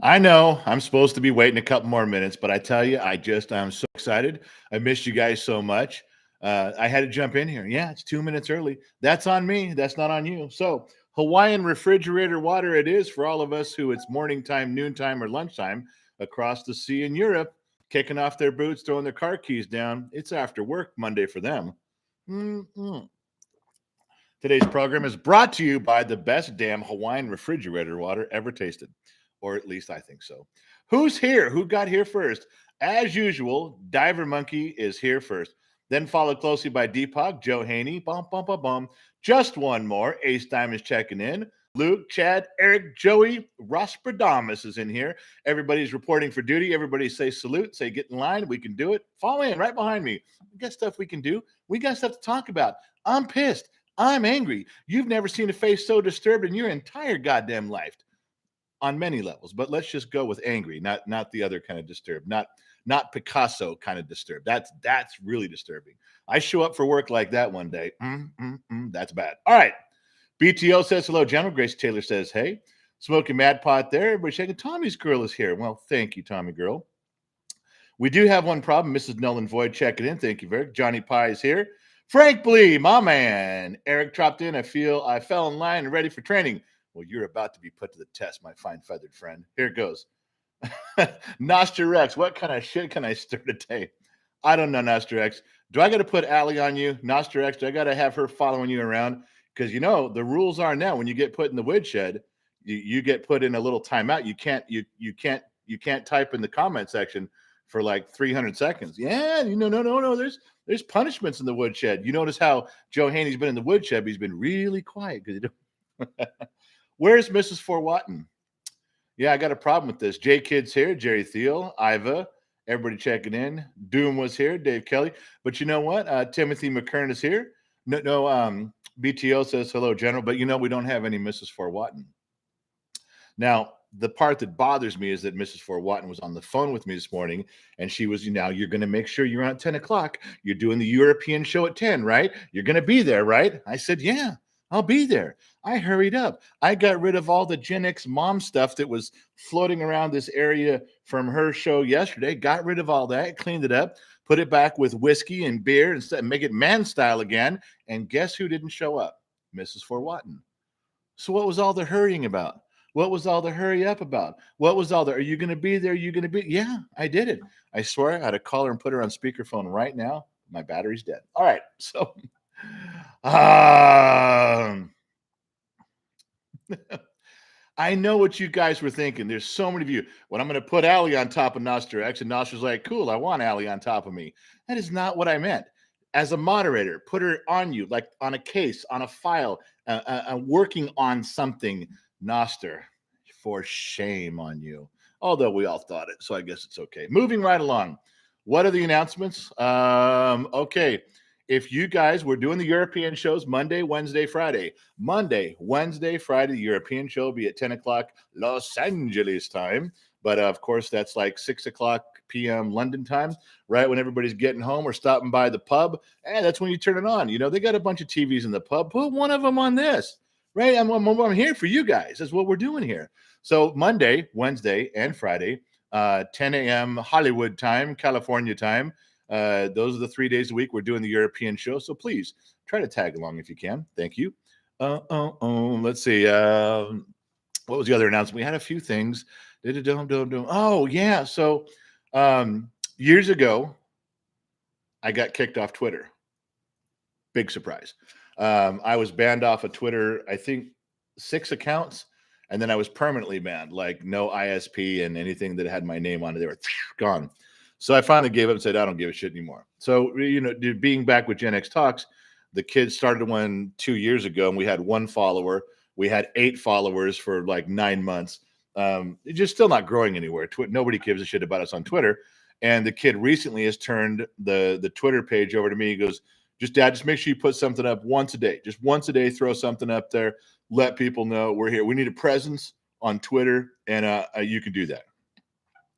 I know I'm supposed to be waiting a couple more minutes, but I tell you, I'm so excited. I missed you guys so much. I had to jump in here. Yeah, it's 2 minutes early. That's on me. That's not on you. So, Hawaiian refrigerator water it is for all of us who it's morning time, noontime, or lunchtime across the sea in Europe, kicking off their boots, throwing their car keys down. It's after work Monday for them. Mm-mm. Today's program is brought to you by the best damn Hawaiian refrigerator water ever tasted, or at least I think so. Who's here? Who got here first? As usual, Diver Monkey is here first. Then followed closely by Deepak, Joe Haney, bum, bum, bum, bum. Just one more. Ace Diamond's checking in. Luke, Chad, Eric, Joey, Rospradamus is in here. Everybody's reporting for duty. Everybody say salute, say get in line. We can do it. Fall in right behind me. We got stuff we can do. We got stuff to talk about. I'm pissed. I'm angry. You've never seen a face so disturbed in your entire goddamn life on many levels. But let's just go with angry, not the other kind of disturbed, not Picasso kind of disturbed. That's really disturbing. I show up for work like that one day. That's bad. All right. BTO says hello, General. Grace Taylor says, hey. Smoking Mad Pot there. Everybody shaking. Tommy's girl is here. Well, thank you, Tommy girl. We do have one problem. Mrs. Nolan Void checking in. Thank you, Eric. Johnny Pie is here. Frank Blee, my man. Eric dropped in. I feel I fell in line and ready for training. Well, you're about to be put to the test, my fine feathered friend. Here it goes. Nostra Rex, what kind of shit can I stir today? I don't know, Nostra Rex. Do I got to put Allie on you? Nostra Rex, do I got to have her following you around? Because you know the rules are now when you get put in the woodshed, you get put in a little timeout. You can't type in the comment section for like 300 seconds. Yeah, no. There's punishments in the woodshed. You notice how Joe Haney's been in the woodshed, but he's been really quiet. Where's Mrs. Fort Watton? Yeah, I got a problem with this. J Kid's here, Jerry Thiel, Iva, everybody checking in. Doom was here, Dave Kelly. But you know what? Timothy McKern is here. No, BTO says hello, General. But we don't have any Mrs. Fort Watton. Now, the part that bothers me is that Mrs. Fort Watton was on the phone with me this morning, and she was, you're going to make sure you're on at 10 o'clock. You're doing the European show at 10, right? You're going to be there, right? I said, yeah, I'll be there. I hurried up. I got rid of all the Gen X mom stuff that was floating around this area from her show yesterday. Got rid of all that, cleaned it up, put it back with whiskey and beer and make it man style again. And guess who didn't show up? Mrs. Fort Watton. So what was all the hurrying about? What was all the hurry up about? What was all the, are you going to be there? Are you going to be? Yeah, I did it. I swear I had to call her and put her on speakerphone right now. My battery's dead. All right. So, I know what you guys were thinking. There's so many of you. When I'm going to put Allie on top of Nostra X, and Nostra's like, cool, I want Allie on top of me. That is not what I meant. As a moderator, put her on you, like on a case, on a file, working on something. Noster, for shame on you. Although we all thought it, so I guess it's okay. Moving right along. What are the announcements? Okay. If you guys were doing the European shows Monday, Wednesday, Friday. Monday, Wednesday, Friday, the European show will be at 10 o'clock Los Angeles time. But of course, that's like 6 o'clock p.m. London time, right? When everybody's getting home or stopping by the pub. And that's when you turn it on. They got a bunch of TVs in the pub. Put one of them on this. Right, I'm here for you guys. That's what we're doing here. So Monday, Wednesday, and Friday, 10 a.m. Hollywood time, California time. Those are the 3 days a week we're doing the European show. So please try to tag along if you can. Thank you. Let's see. What was the other announcement? We had a few things. Oh yeah. So years ago, I got kicked off Twitter. Big surprise. I was banned off of Twitter, I think 6 accounts, and then I was permanently banned, like no ISP and anything that had my name on it. They were gone. So I finally gave up and said, I don't give a shit anymore. So, being back with Gen X Talks, the kids started one 2 years ago, and we had 1 follower. We had 8 followers for like 9 months. It's just still not growing anywhere. Nobody gives a shit about us on Twitter. And the kid recently has turned the Twitter page over to me. He goes, Dad, just make sure you put something up once a day. Just once a day, throw something up there. Let people know we're here. We need a presence on Twitter, and you can do that.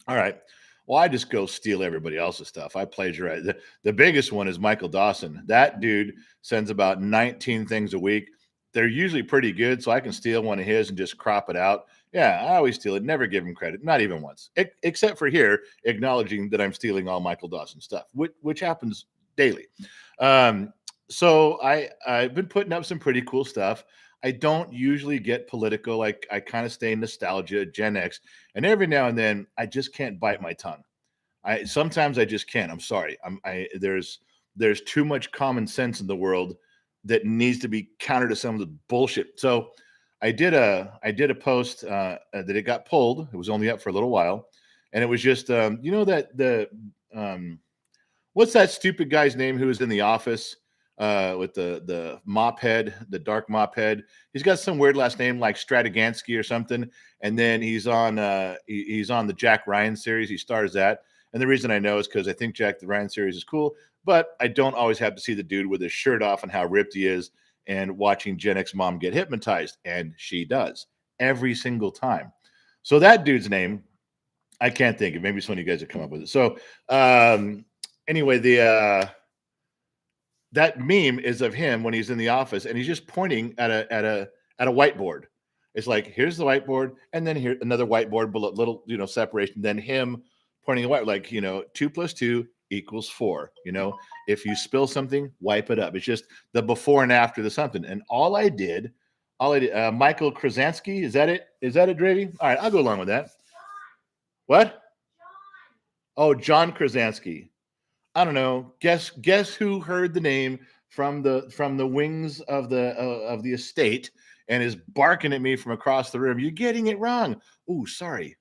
All right. Well, I just go steal everybody else's stuff. I plagiarize. The biggest one is Michael Dawson. That dude sends about 19 things a week. They're usually pretty good, so I can steal one of his and just crop it out Yeah, I always steal it. Never give him credit, not even once, except for here acknowledging that I'm stealing all Michael Dawson stuff, which happens daily. Um, so I've been putting up some pretty cool stuff. I don't usually get political. Like I kind of stay nostalgia, Gen X, and every now and then I just can't bite my tongue. I sometimes I just can't. I'm sorry. There's too much common sense in the world that needs to be counter to some of the bullshit. So I did a post that it got pulled. It was only up for a little while, and it was just that the what's that stupid guy's name who was in the office with the mop head, the dark mop head. He's got some weird last name like Stratogansky or something. And then he's on the Jack Ryan series. He stars that. And the reason I know is because I think Jack the Ryan series is cool, but I don't always have to see the dude with his shirt off and how ripped he is and watching Gen X mom get hypnotized. And she does every single time. So that dude's name, I can't think of. Maybe some of you guys have come up with it. So anyway, the that meme is of him when he's in the office and he's just pointing at a whiteboard. It's like here's the whiteboard, and then here another whiteboard below, little separation. Then him pointing a white like 2 + 2 = 4. If you spill something, wipe it up. It's just the before and after the something. And all I did, Michael Krasansky, is that it? Is that it, Dravy? All right, I'll go along with that. What? Oh, John Krasansky. I don't know. Guess who heard the name from the wings of the estate and is barking at me from across the room. You're getting it wrong. Ooh, sorry.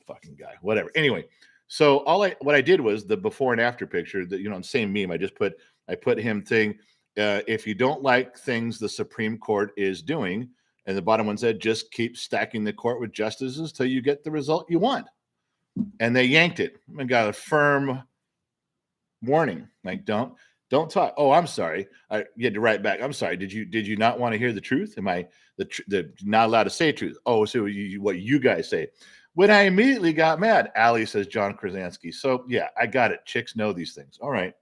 Fucking guy. Whatever. Anyway, so what I did was the before and after picture that same meme. I put him saying, if you don't like things the Supreme Court is doing, and the bottom one said, just keep stacking the court with justices till you get the result you want. And they yanked it and got a firm warning, like don't talk. Oh, I'm sorry. You had to write back. I'm sorry. Did you not want to hear the truth? Am I the not allowed to say truth? Oh, so what you guys say? When I immediately got mad, Allie says John Krasansky. So yeah, I got it. Chicks know these things. All right.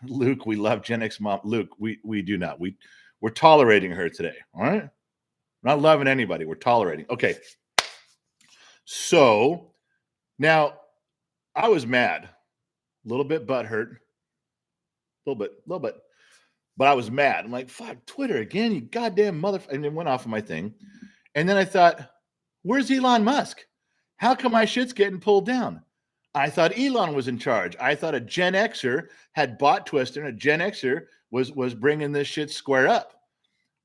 Luke, we love Gen X mom. Luke, we do not. We're tolerating her today. All right. We're not loving anybody. We're tolerating. Okay. So now I was mad, a little bit butthurt, a little bit, but I was mad. I'm like, fuck, Twitter again, you goddamn motherfucker. And it went off of my thing. And then I thought, where's Elon Musk? How come my shit's getting pulled down? I thought Elon was in charge. I thought a Gen Xer had bought Twister and a Gen Xer was bringing this shit square up.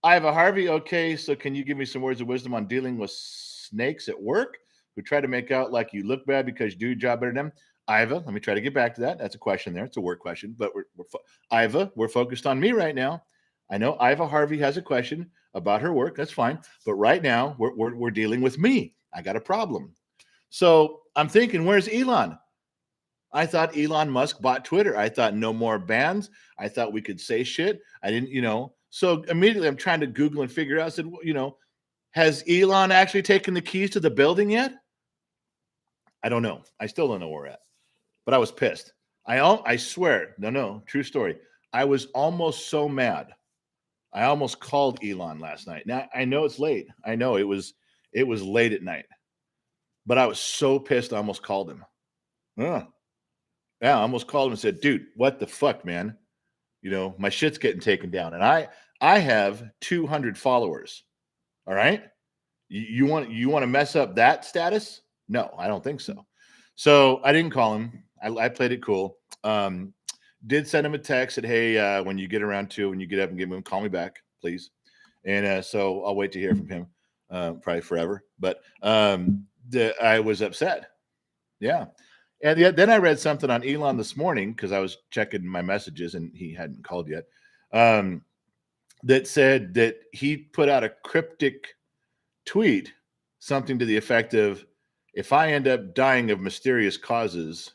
Iva Harvey, okay, so can you give me some words of wisdom on dealing with snakes at work who try to make out like you look bad because you do your job better than them? Iva, let me try to get back to that. That's a question there. It's a work question, but Iva, we're focused on me right now. I know Iva Harvey has a question about her work. That's fine. But right now, we're dealing with me. I got a problem. So I'm thinking, where's Elon? I thought Elon Musk bought Twitter. I thought no more bans. I thought we could say shit. I didn't. So immediately I'm trying to Google and figure out, I said, has Elon actually taken the keys to the building yet? I don't know. I still don't know where we're at. But I was pissed. I swear, no, true story. I was almost so mad. I almost called Elon last night. Now I know it's late. I know it was late at night. But I was so pissed I almost called him. Yeah, I almost called him and said, dude, what the fuck, man? My shit's getting taken down. And I have 200 followers. All right. You want to mess up that status? No, I don't think so. So I didn't call him. I played it cool. Did send him a text, said, hey, when you get around to, when you get up and get moving, call me back, please. And so I'll wait to hear from him, probably forever. But I was upset. Yeah. And then I read something on Elon this morning because I was checking my messages and he hadn't called yet. That said that he put out a cryptic tweet, something to the effect of, if I end up dying of mysterious causes.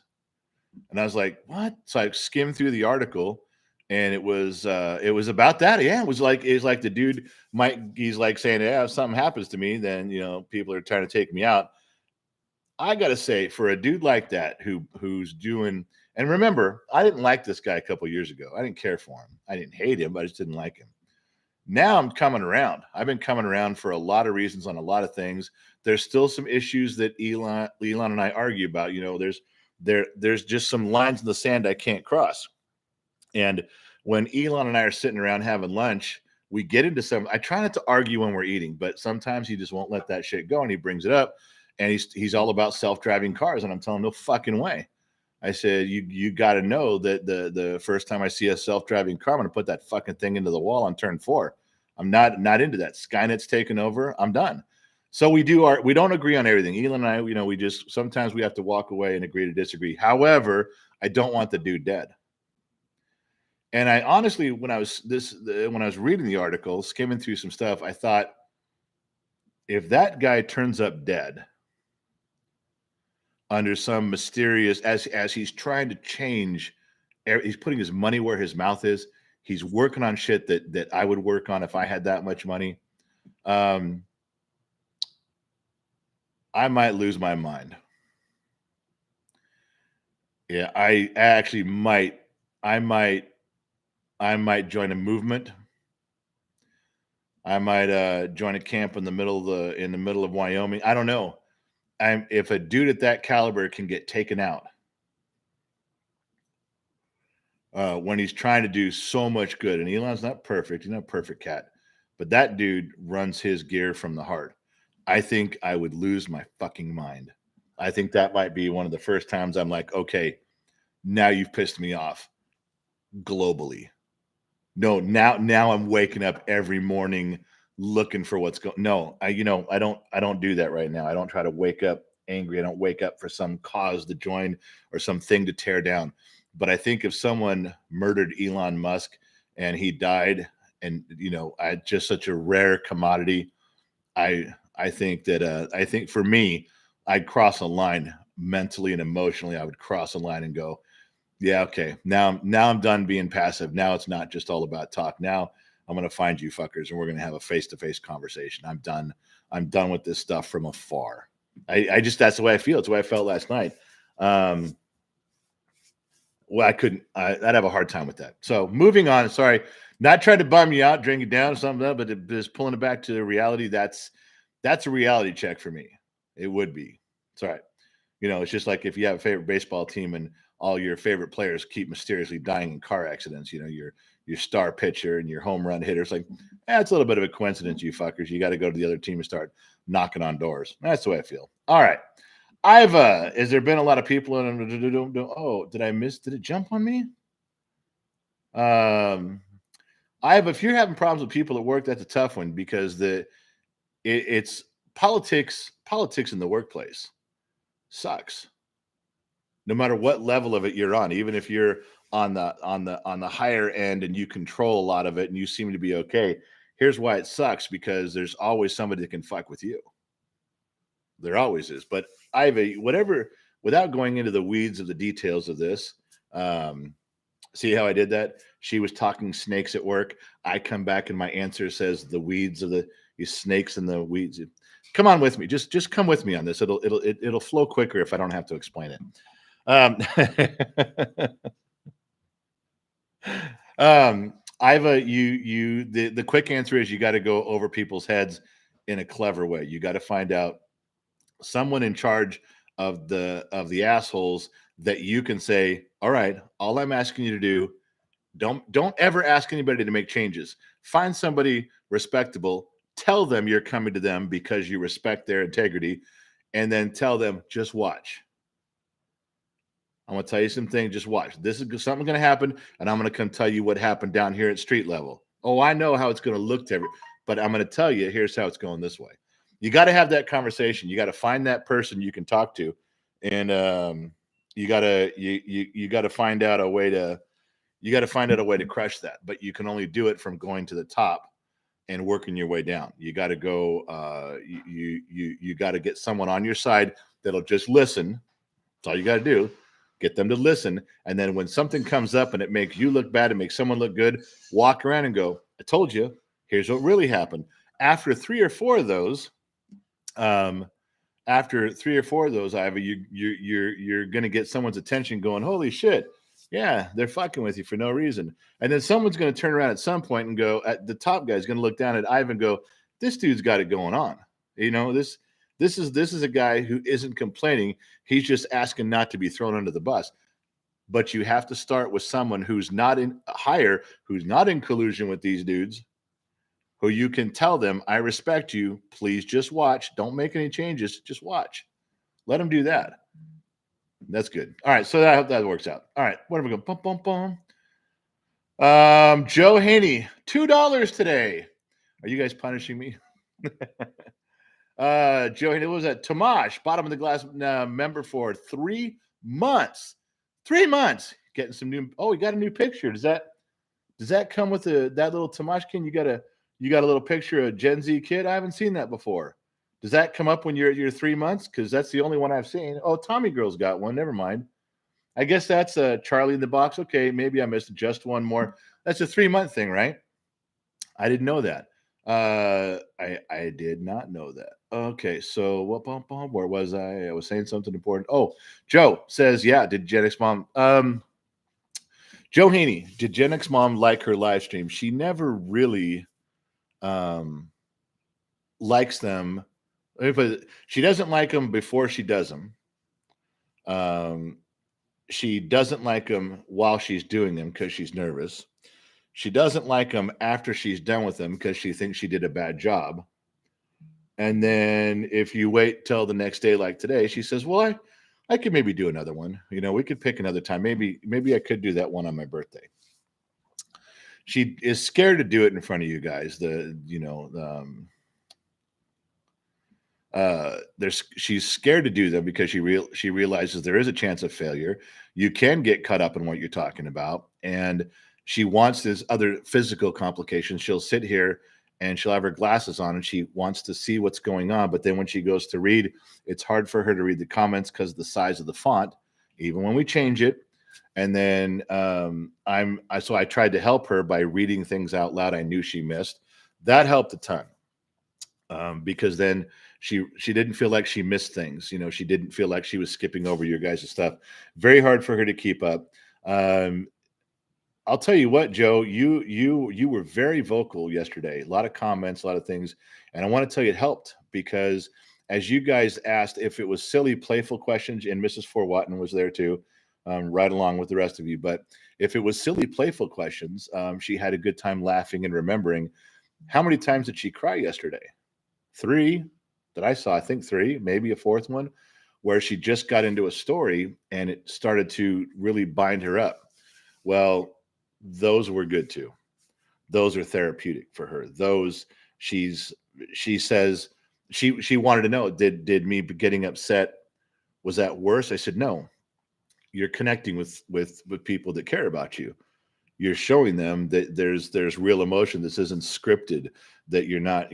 And I was like, what? So I skimmed through the article and it was about that. Yeah. It was like the dude he's like saying, yeah, if something happens to me, then, people are trying to take me out. I got to say, for a dude like that, who's doing, and remember, I didn't like this guy a couple years ago. I didn't care for him. I didn't hate him, but I just didn't like him. Now I'm coming around. I've been coming around for a lot of reasons on a lot of things. There's still some issues that Elon and I argue about. There's just some lines in the sand I can't cross. And when Elon and I are sitting around having lunch, we get into some. I try not to argue when we're eating, but sometimes he just won't let that shit go, and he brings it up, and he's all about self-driving cars, and I'm telling him, no fucking way. I said, you got to know that the first time I see a self-driving car, I'm going to put that fucking thing into the wall on turn 4. I'm not into that. Skynet's taken over. I'm done. So we don't agree on everything. Elon and I, we just sometimes we have to walk away and agree to disagree. However, I don't want the dude dead. And I honestly, when I was reading the article, skimming through some stuff, I thought, if that guy turns up dead under some mysterious, as he's trying to change, he's putting his money where his mouth is. He's working on shit that I would work on if I had that much money. I might lose my mind. Yeah, I actually might. I might join a movement. I might join a camp in the middle of Wyoming. I don't know. If a dude at that caliber can get taken out when he's trying to do so much good, and Elon's not perfect, he's not a perfect cat, but that dude runs his gear from the heart. I think I would lose my fucking mind. I think that might be one of the first times I'm like, okay, now you've pissed me off globally. No, now I'm waking up every morning looking for what's going. No, I don't do that right now. I don't try to wake up angry. I don't wake up for some cause to join or something to tear down. But I think if someone murdered Elon Musk and he died, and I just such a rare commodity, I think for me, I'd cross a line mentally and emotionally. I would cross a line and go, yeah, okay. Now I'm done being passive. Now it's not just all about talk. Now I'm going to find you fuckers and we're going to have a face-to-face conversation. I'm done. I'm done with this stuff from afar. I just, that's the way I feel. It's the way I felt last night. Well, I'd have a hard time with that. So moving on, sorry, not trying to bum you out, drink it down or something, but just pulling it back to the reality. That's a reality check for me. It would be. It's all right. It's just like if you have a favorite baseball team and all your favorite players keep mysteriously dying in car accidents, your star pitcher and your home run hitter. It's like, it's a little bit of a coincidence, you fuckers. You got to go to the other team and start knocking on doors. That's the way I feel. All right. Has there been a lot of people? Oh, did it jump on me? If you're having problems with people at work, that's a tough one because it's politics in the workplace sucks. No matter what level of it you're on, even if you're on the higher end and you control a lot of it and you seem to be okay, here's why it sucks, because there's always somebody that can fuck with you. There always is. But without going into the weeds of the details of this, see how I did that? She was talking snakes at work. I come back and my answer says the weeds of the snakes and the weeds. Come on with me. Just come with me on this. It'll flow quicker if I don't have to explain it. The quick answer is you got to go over people's heads in a clever way. You got to find out someone in charge of the assholes that you can say, all right, all I'm asking you to do, don't ever ask anybody to make changes. Find somebody respectable, tell them you're coming to them because you respect their integrity, and then tell them, just watch. I'm going to tell you something. Just watch. This is something going to happen, and I'm going to come tell you what happened down here at street level. Oh, I know how it's going to look to everyone, but I'm going to tell you, here's how it's going this way. You got to have that conversation. You got to find that person you can talk to, and you got to find out a way to crush that. But you can only do it from going to the top and working your way down. You got to go. You got to get someone on your side that'll just listen. That's all you got to do. Get them to listen. And then when something comes up and it makes you look bad, it makes someone look good, walk around and go, I told you, here's what really happened. After three or four of those, Ivor, you're going to get someone's attention going, holy shit, Yeah, they're fucking with you for no reason. And then someone's going to turn around at some point and go, at the top guy's going to look down at Ivan and go, this dude's got it going on. This is a guy who isn't complaining. He's just asking not to be thrown under the bus. But you have to start with someone who's not in higher, who's not in collusion with these dudes, who you can tell them, I respect you. Please just watch. Don't make any changes. Just watch. Let them do that. That's good. All right. So that works out. All right. What are we going? Bum, bum, bum. Joe Haney, $2 today. Are you guys punishing me? Joe Haney, what was that? Tomash, bottom of the glass member for 3 months. 3 months. Getting some new. Oh, we got a new picture. Does that come with that little Tamashkin? You got a little picture of Gen Z kid? I haven't seen that before. Does that come up when you're at your 3 months? Because that's the only one I've seen. Oh, Tommy Girl's got one. Never mind. I guess that's Charlie in the Box. Okay, maybe I missed just one more. That's a 3-month thing, right? I didn't know that. I did not know that. Okay, so where was I? I was saying something important. Oh, Joe says, yeah, did Gen X Mom Joe Haney, did Gen X Mom like her live stream? She never really likes them. She doesn't like them before she does them. She doesn't like them while she's doing them because she's nervous. She doesn't like them after she's done with them because she thinks she did a bad job. And then if you wait till the next day, like today, she says, well, I could maybe do another one. We could pick another time. Maybe I could do that one on my birthday. She is scared to do it in front of you guys. She's scared to do them because she realizes there is a chance of failure. You can get caught up in what you're talking about, and she wants this other physical complications. She'll sit here and she'll have her glasses on and she wants to see what's going on. But then when she goes to read, it's hard for her to read the comments because of the size of the font, even when we change it. And then so I tried to help her by reading things out loud I knew she missed. That helped a ton. Because then she didn't feel like she missed things. She didn't feel like she was skipping over your guys' stuff. Very hard for her to keep up. I'll tell you what, Joe, you were very vocal yesterday. A lot of comments, a lot of things. And I want to tell you it helped because as you guys asked if it was silly, playful questions, and Mrs. Forwatton was there too, right along with the rest of you. But if it was silly, playful questions, she had a good time laughing and remembering. How many times did she cry yesterday? 3 that I saw, I think 3, maybe a 4th one, where she just got into a story and it started to really bind her up. Well, those were good too. Those are therapeutic for her. Those she says she wanted to know, did me getting upset, was that worse? I said, no, you're connecting with people that care about you. You're showing them that there's real emotion. This isn't scripted, that you're not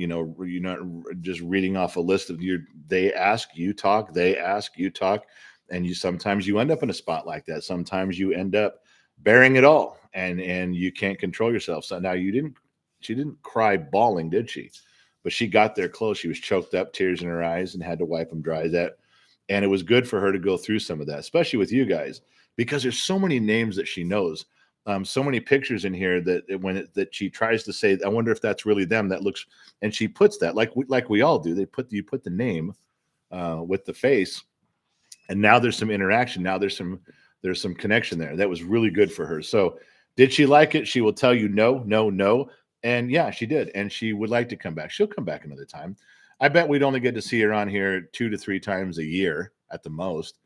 just reading off a list of they ask, you talk, they ask, you talk. And sometimes you end up in a spot like that. Sometimes you end up bearing it all and you can't control yourself. So now she didn't cry bawling, did she? But she got there close. She was choked up, tears in her eyes, and had to wipe them dry. And it was good for her to go through some of that, especially with you guys, because there's so many names that she knows. So many pictures in here that she tries to say, I wonder if that's really them. That looks, and she puts that like we all do. You put the name with the face, and now there's some interaction. Now there's some connection there. That was really good for her. So did she like it? She will tell you no, no, no. And yeah, she did. And she would like to come back. She'll come back another time. I bet we'd only get to see her on here 2 to 3 times a year at the most.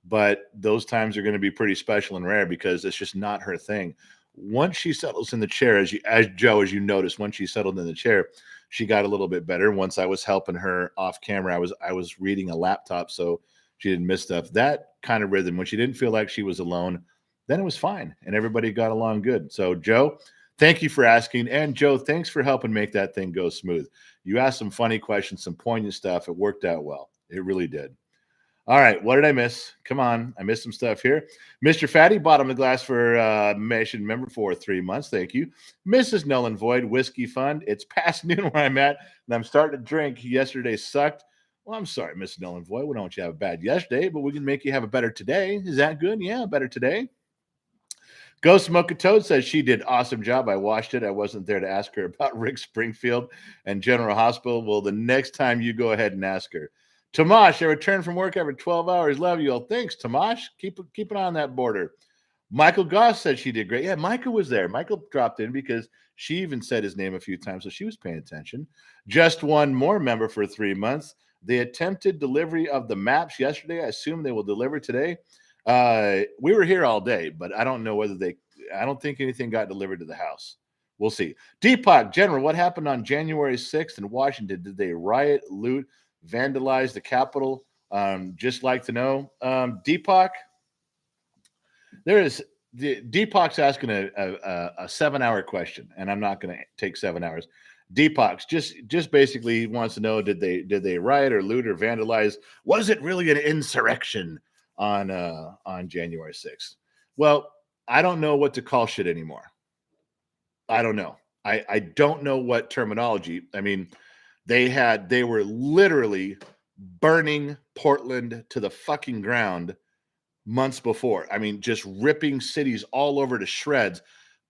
But those times are going to be pretty special and rare because it's just not her thing. Once she settles in the chair, as Joe, as you noticed, once she settled in the chair, she got a little bit better. Once I was helping her off camera, I was reading a laptop so she didn't miss stuff. That kind of rhythm, when she didn't feel like she was alone, then it was fine and everybody got along good. So Joe, thank you for asking. And Joe, thanks for helping make that thing go smooth. You asked some funny questions, some poignant stuff. It worked out well. It really did. All right, what did I miss? Come on, I missed some stuff here. Mr. Fatty, bottom of the glass for Mission member for 3 months. Thank you. Mrs. Null and Void, Whiskey Fund. It's past noon where I'm at, and I'm starting to drink. Yesterday sucked. Well, I'm sorry, Mrs. Null and Void. We don't want you to have a bad yesterday, but we can make you have a better today. Is that good? Yeah, better today. Ghost Smoke a Toad says she did awesome job. I watched it. I wasn't there to ask her about Rick Springfield and General Hospital. Well, the next time you go ahead and ask her. Tomash, I returned from work after 12 hours. Love you all. Thanks, Tomash. Keep it on that border. Michael Goss said she did great. Yeah, Michael was there. Michael dropped in because she even said his name a few times, so she was paying attention. Just one more member for 3 months. They attempted delivery of the maps yesterday. I assume they will deliver today. We were here all day, but I don't know whether I don't think anything got delivered to the house. We'll see. Deepak, General, what happened on January 6th in Washington? Did they riot, loot, vandalize the Capitol? Just like to know. Deepak, there is Deepak's asking a 7-hour question, and I'm not going to take 7 hours. Deepak's just basically wants to know, did they riot or loot or vandalize? Was it really an insurrection on January 6th? Well, I don't know what to call shit anymore. I don't know. I don't know what terminology. I mean, they were literally burning Portland to the fucking ground months before. I mean, just ripping cities all over to shreds.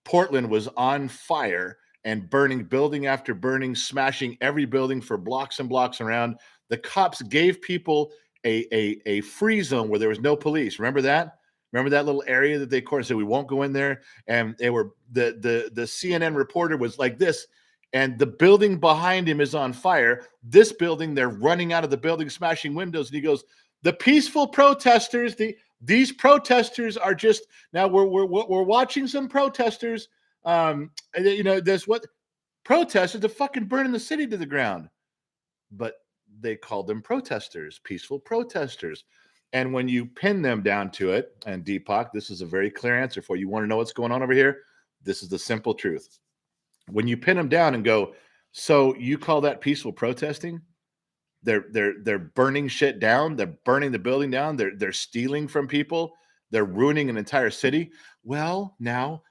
Portland was on fire and burning building after burning, smashing every building for blocks and blocks around. The cops gave people a free zone where there was no police. Remember that? Remember that little area that they said we won't go in there? And they were the CNN reporter was like this, and the building behind him is on fire. This building, they're running out of the building, smashing windows, and he goes, "The peaceful protesters, these protesters are just now we're watching some protesters. There's what protesters are fucking burning the city to the ground, but they called them protesters, peaceful protesters." And when you pin them down to it, and Deepak, this is a very clear answer for you. You want to know what's going on over here? This is the simple truth. When you pin them down and go, so you call that peaceful protesting? They're burning shit down. They're burning the building down. They're stealing from people. They're ruining an entire city. Well, now,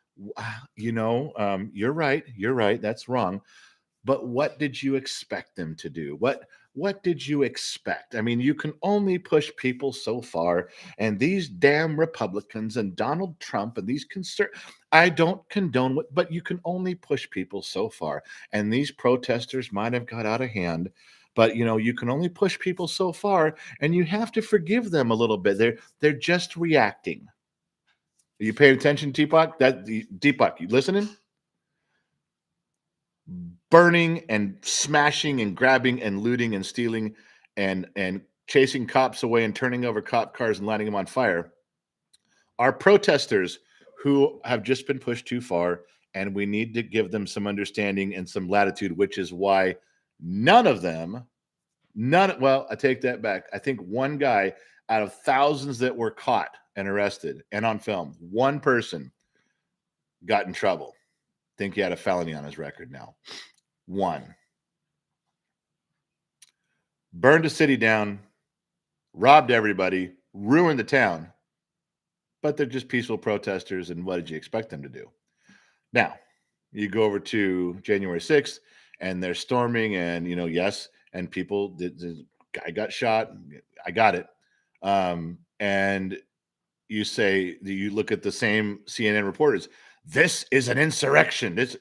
you're right. You're right. That's wrong. But what did you expect them to do? What did you expect? I mean, you can only push people so far. And these damn Republicans and Donald Trump and these I don't condone what, but you can only push people so far. And these protesters might have got out of hand, but you can only push people so far, and you have to forgive them a little bit. They're just reacting. Are you paying attention, Deepak? Deepak, you listening? Burning and smashing and grabbing and looting and stealing and chasing cops away and turning over cop cars and lighting them on fire are protesters who have just been pushed too far, and we need to give them some understanding and some latitude, which is why none of them, well, I take that back. I think one guy out of thousands that were caught and arrested and on film, one person got in trouble. Think he had a felony on his record now. One. Burned a city down, robbed everybody, ruined the town. But they're just peaceful protesters, and what did you expect them to do? Now, you go over to January 6th, and they're storming, and, yes, and the guy got shot. I got it. And you look at the same CNN reporters. This is an insurrection. It's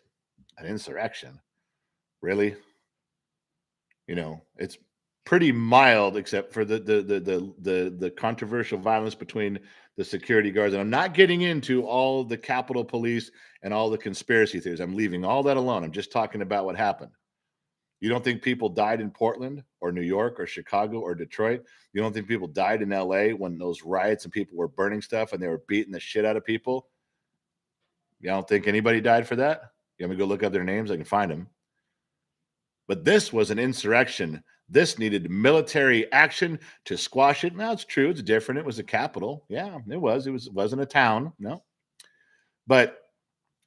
an insurrection. Really? It's pretty mild, except for the controversial violence between the security guards. And I'm not getting into all the Capitol Police and all the conspiracy theories. I'm leaving all that alone. I'm just talking about what happened. You don't think people died in Portland or New York or Chicago or Detroit? You don't think people died in LA when those riots and people were burning stuff and they were beating the shit out of people? You don't think anybody died for that? You want me to go look up their names? I can find them. But this was an insurrection. This needed military action to squash it. Now, it's true. It's different. It was a capital. Yeah, it was. It wasn't a town. No. But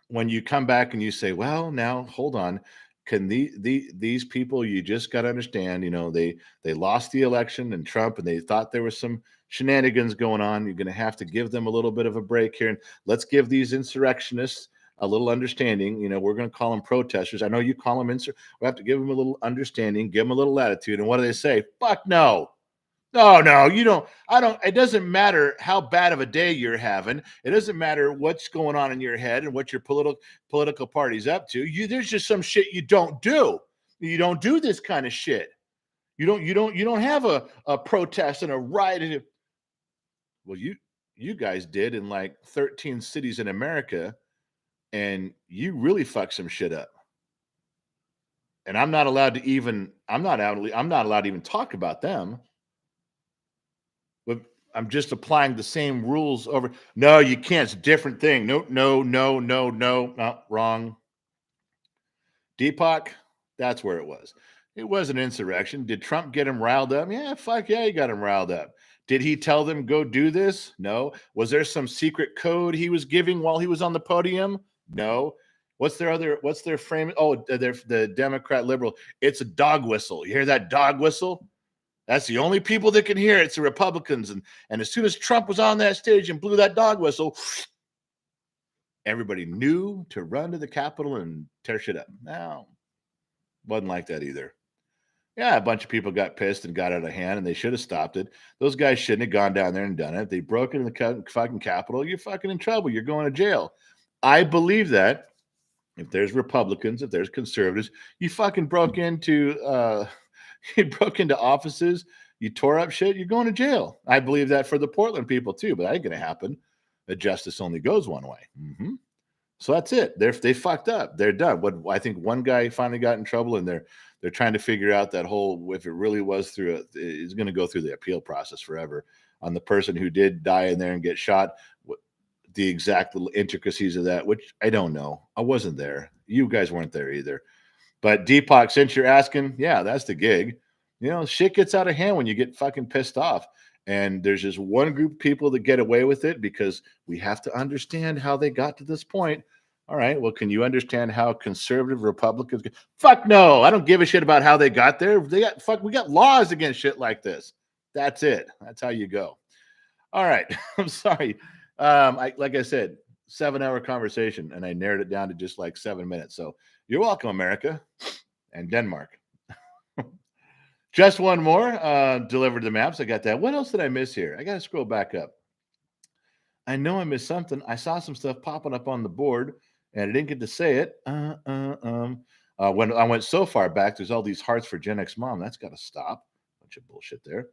when you come back and you say, well, now, hold on. Can these people, you just got to understand, they lost the election and Trump, and they thought there was some shenanigans going on. You're going to have to give them a little bit of a break here. And let's give these insurrectionists a little understanding. We're going to call them protesters. I know you call them we have to give them a little understanding, give them a little latitude. And what do they say? Fuck no. No, you don't. I don't. It doesn't matter how bad of a day you're having. It doesn't matter what's going on in your head and what your political party's up to. There's just some shit you don't do. You don't do this kind of shit. You don't have a protest and a riot. Well, you guys did in like 13 cities in America, and you really fucked some shit up. And I'm not allowed to even talk about them. But I'm just applying the same rules over. No, you can't. It's a different thing. No, no, no, no, no, no, wrong. Deepak, that's where it was. It was an insurrection. Did Trump get him riled up? Yeah, fuck yeah, he got him riled up. Did he tell them go do this? No. Was there some secret code he was giving while he was on the podium? No. What's their frame? Oh, the Democrat liberal. It's a dog whistle. You hear that dog whistle? That's the only people that can hear it. It's the Republicans. And as soon as Trump was on that stage and blew that dog whistle, everybody knew to run to the Capitol and tear shit up. No, wasn't like that either. Yeah, a bunch of people got pissed and got out of hand, and they should have stopped it. Those guys shouldn't have gone down there and done it. They broke into the fucking Capitol. You're fucking in trouble. You're going to jail. I believe that if there's Republicans, if there's conservatives, you fucking broke into you broke into offices, you tore up shit, you're going to jail. I believe that for the Portland people too, but that ain't gonna happen. The justice only goes one way. Mm-hmm. So that's it. They fucked up. They're done. What I think one guy finally got in trouble, and they're trying to figure out that whole if it really was through it's going to go through the appeal process forever on the person who did die in there and get shot. The exact little intricacies of that, which I don't know. I wasn't there. You guys weren't there either. But Deepak, since you're asking, yeah, that's the gig. Shit gets out of hand when you get fucking pissed off. And there's just one group of people that get away with it because we have to understand how they got to this point. All right. Well, can you understand how conservative Republicans fuck no, I don't give a shit about how they got there. We got laws against shit like this. That's it. That's how you go. All right. I'm sorry. Like I said, 7-hour conversation, and I narrowed it down to just like 7 minutes. So you're welcome, America and Denmark. Just one more. Delivered the maps. I got that. What else did I miss here? I got to scroll back up. I know I missed something. I saw some stuff popping up on the board, and I didn't get to say it. When I went so far back, there's all these hearts for Gen X Mom. That's got to stop. Bunch of bullshit there.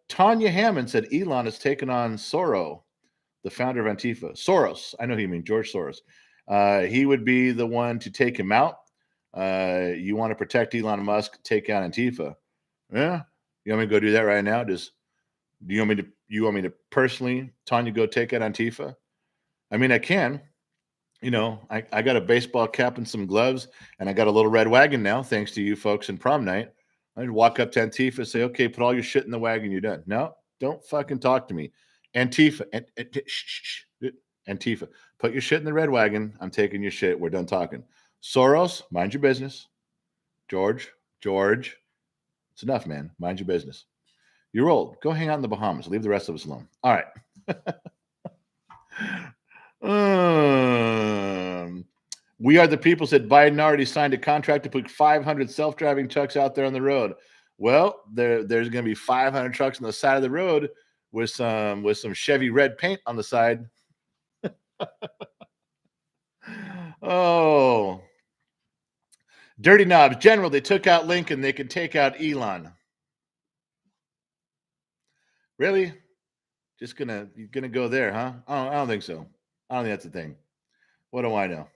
Tanya Hammond said Elon has taken on Soros, the founder of Antifa. Soros. I know who you mean, George Soros. He would be the one to take him out. You want to protect Elon Musk, take out Antifa. Yeah. You want me to go do that right now? Do you want me to personally, Tanya, go take out Antifa? I mean, I can. I got a baseball cap and some gloves, and I got a little red wagon now, thanks to you folks in prom night. I'd walk up to Antifa and say, okay, put all your shit in the wagon, you're done. No, don't fucking talk to me. Antifa, Antifa, put your shit in the red wagon. I'm taking your shit. We're done talking. Soros, mind your business. George, it's enough, man. Mind your business. You're old. Go hang out in the Bahamas. Leave the rest of us alone. All right. We Are the People said Biden already signed a contract to put 500 self-driving trucks out there on the road. Well, there's going to be 500 trucks on the side of the road with some Chevy red paint on the side. Oh, dirty knobs. General, they took out Lincoln. They can take out Elon. Really? Just gonna go there, huh? I don't think so. I don't think that's a thing. What do I know?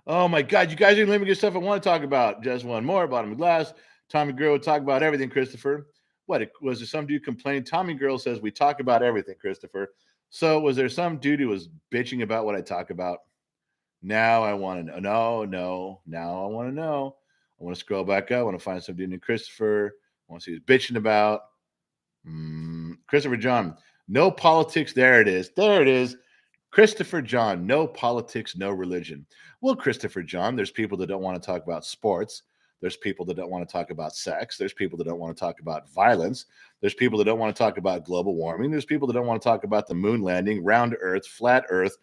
Oh my God, you guys are leaving me good stuff I want to talk about. Just one more. Bottom of the glass. Tommy Girl would talk about everything, Christopher. What, was there some dude complaining? Tommy Girl says we talk about everything, Christopher. So was there some dude who was bitching about what I talk about? Now I want to know. No. Now I want to know. I want to scroll back up. I want to find some dude named Christopher. I want to see who's bitching about. Christopher John. No politics. There it is. There it is. Christopher John, no politics, no religion. Well, Christopher John, there's people that don't want to talk about sports. There's people that don't want to talk about sex. There's people that don't want to talk about violence. There's people that don't want to talk about global warming. There's people that don't want to talk about the moon landing, round Earth, flat Earth,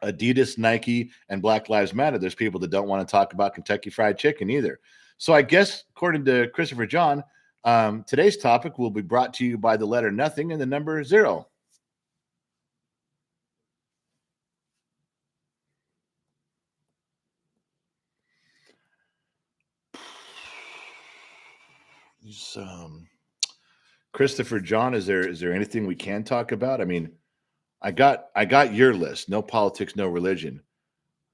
Adidas, Nike, and Black Lives Matter. There's people that don't want to talk about Kentucky Fried Chicken either. So I guess, according to Christopher John, today's topic will be brought to you by the letter nothing and the number 0. Christopher John, is there anything we can talk about? I mean, I got your list. No politics, no religion.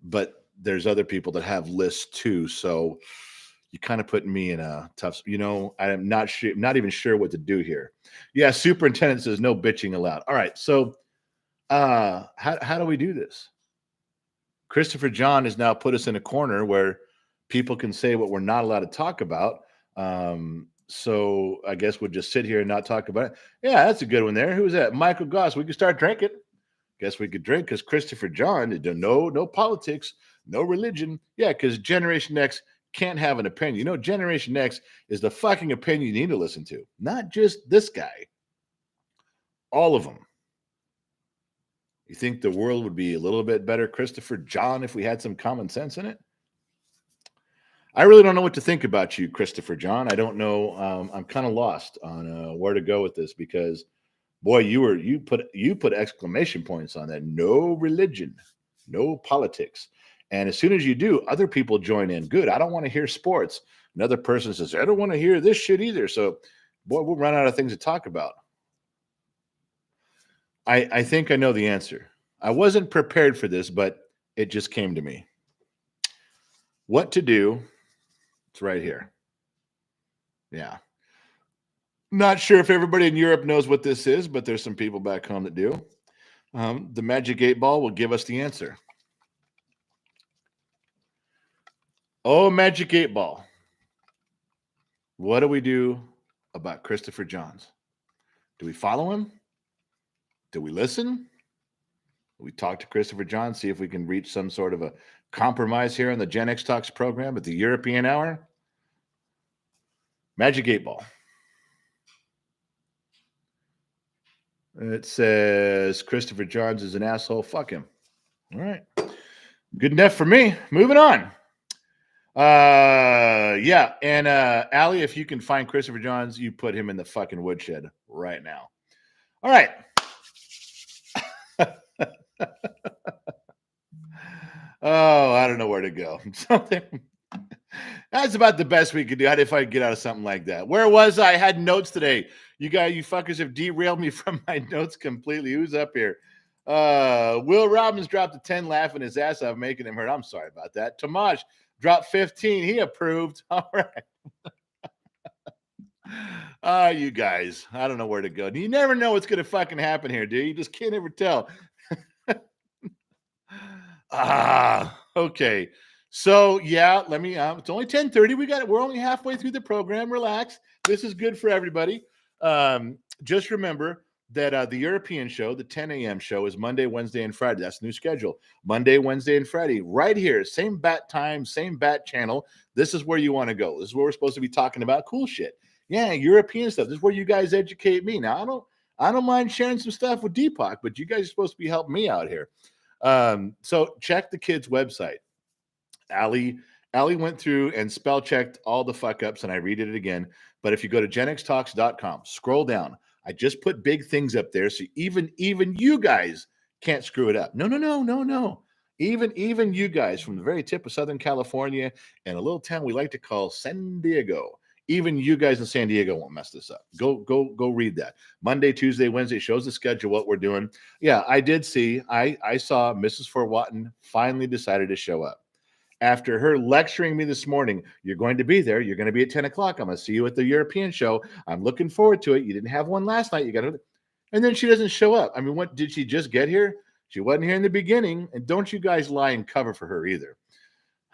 But there's other people that have lists too. So you kind of put me in a tough, I'm not sure, not even sure what to do here. Yeah, superintendent says no bitching allowed. All right. So how do we do this? Christopher John has now put us in a corner where people can say what we're not allowed to talk about. So I guess we'll just sit here and not talk about it. Yeah, that's a good one there. Who was that? Michael Goss. We can start drinking. Guess we could drink because Christopher John, no politics, no religion. Yeah, because Generation X can't have an opinion. Generation X is the fucking opinion you need to listen to, not just this guy. All of them. You think the world would be a little bit better, Christopher John, if we had some common sense in it? I really don't know what to think about you, Christopher John. I don't know. I'm kind of lost on where to go with this because, boy, you put exclamation points on that. No religion, no politics, and as soon as you do, other people join in. Good. I don't want to hear sports. Another person says, I don't want to hear this shit either. So, boy, we'll run out of things to talk about. I think I know the answer. I wasn't prepared for this, but it just came to me. What to do? It's right here. Yeah. Not sure if everybody in Europe knows what this is, but there's some people back home that do. The Magic 8 Ball will give us the answer. Oh, Magic 8 Ball. What do we do about Christopher Johns? Do we follow him? Do we listen? Do we talk to Christopher John, see if we can reach some sort of a compromise here on the Gen X Talks program at the European Hour? Magic 8 Ball. It says Christopher Johns is an asshole. Fuck him. All right. Good enough for me. Moving on. Yeah. And Allie, if you can find Christopher Johns, you put him in the fucking woodshed right now. All right. Oh, I don't know where to go. Something. That's about the best we could do. How if I get out of something like that? Where was I? I had notes today. You fuckers have derailed me from my notes completely. Who's up here? Will Robbins dropped a 10 laughing his ass off, making him hurt. I'm sorry about that. Tomash dropped 15. He approved. All right. You guys, I don't know where to go. You never know what's going to fucking happen here, dude. You just can't ever tell. Okay. So yeah, let me. It's only 10:30. We're only halfway through the program. Relax. This is good for everybody. Just remember that the European show, the 10 a.m. show, is Monday, Wednesday, and Friday. That's the new schedule. Monday, Wednesday, and Friday, right here. Same bat time, same bat channel. This is where you want to go. This is where we're supposed to be talking about cool shit. Yeah, European stuff. This is where you guys educate me. Now, I don't mind sharing some stuff with Deepak, but you guys are supposed to be helping me out here. So check the kids' website. Allie went through and spell checked all the fuck ups, and I read it again. But if you go to genxtalks.com, scroll down. I just put big things up there, so even you guys can't screw it up. No. Even you guys from the very tip of Southern California and a little town we like to call San Diego. Even you guys in San Diego won't mess this up. Go read that. Monday, Tuesday, Wednesday shows the schedule, what we're doing. Yeah, I did see. I saw Mrs. Fort Watton finally decided to show up. After her lecturing me this morning, you're going to be there. You're going to be at 10 o'clock. I'm going to see you at the European show. I'm looking forward to it. You didn't have one last night. You got to. And then she doesn't show up. I mean, what did she just get here? She wasn't here in the beginning. And don't you guys lie and cover for her either.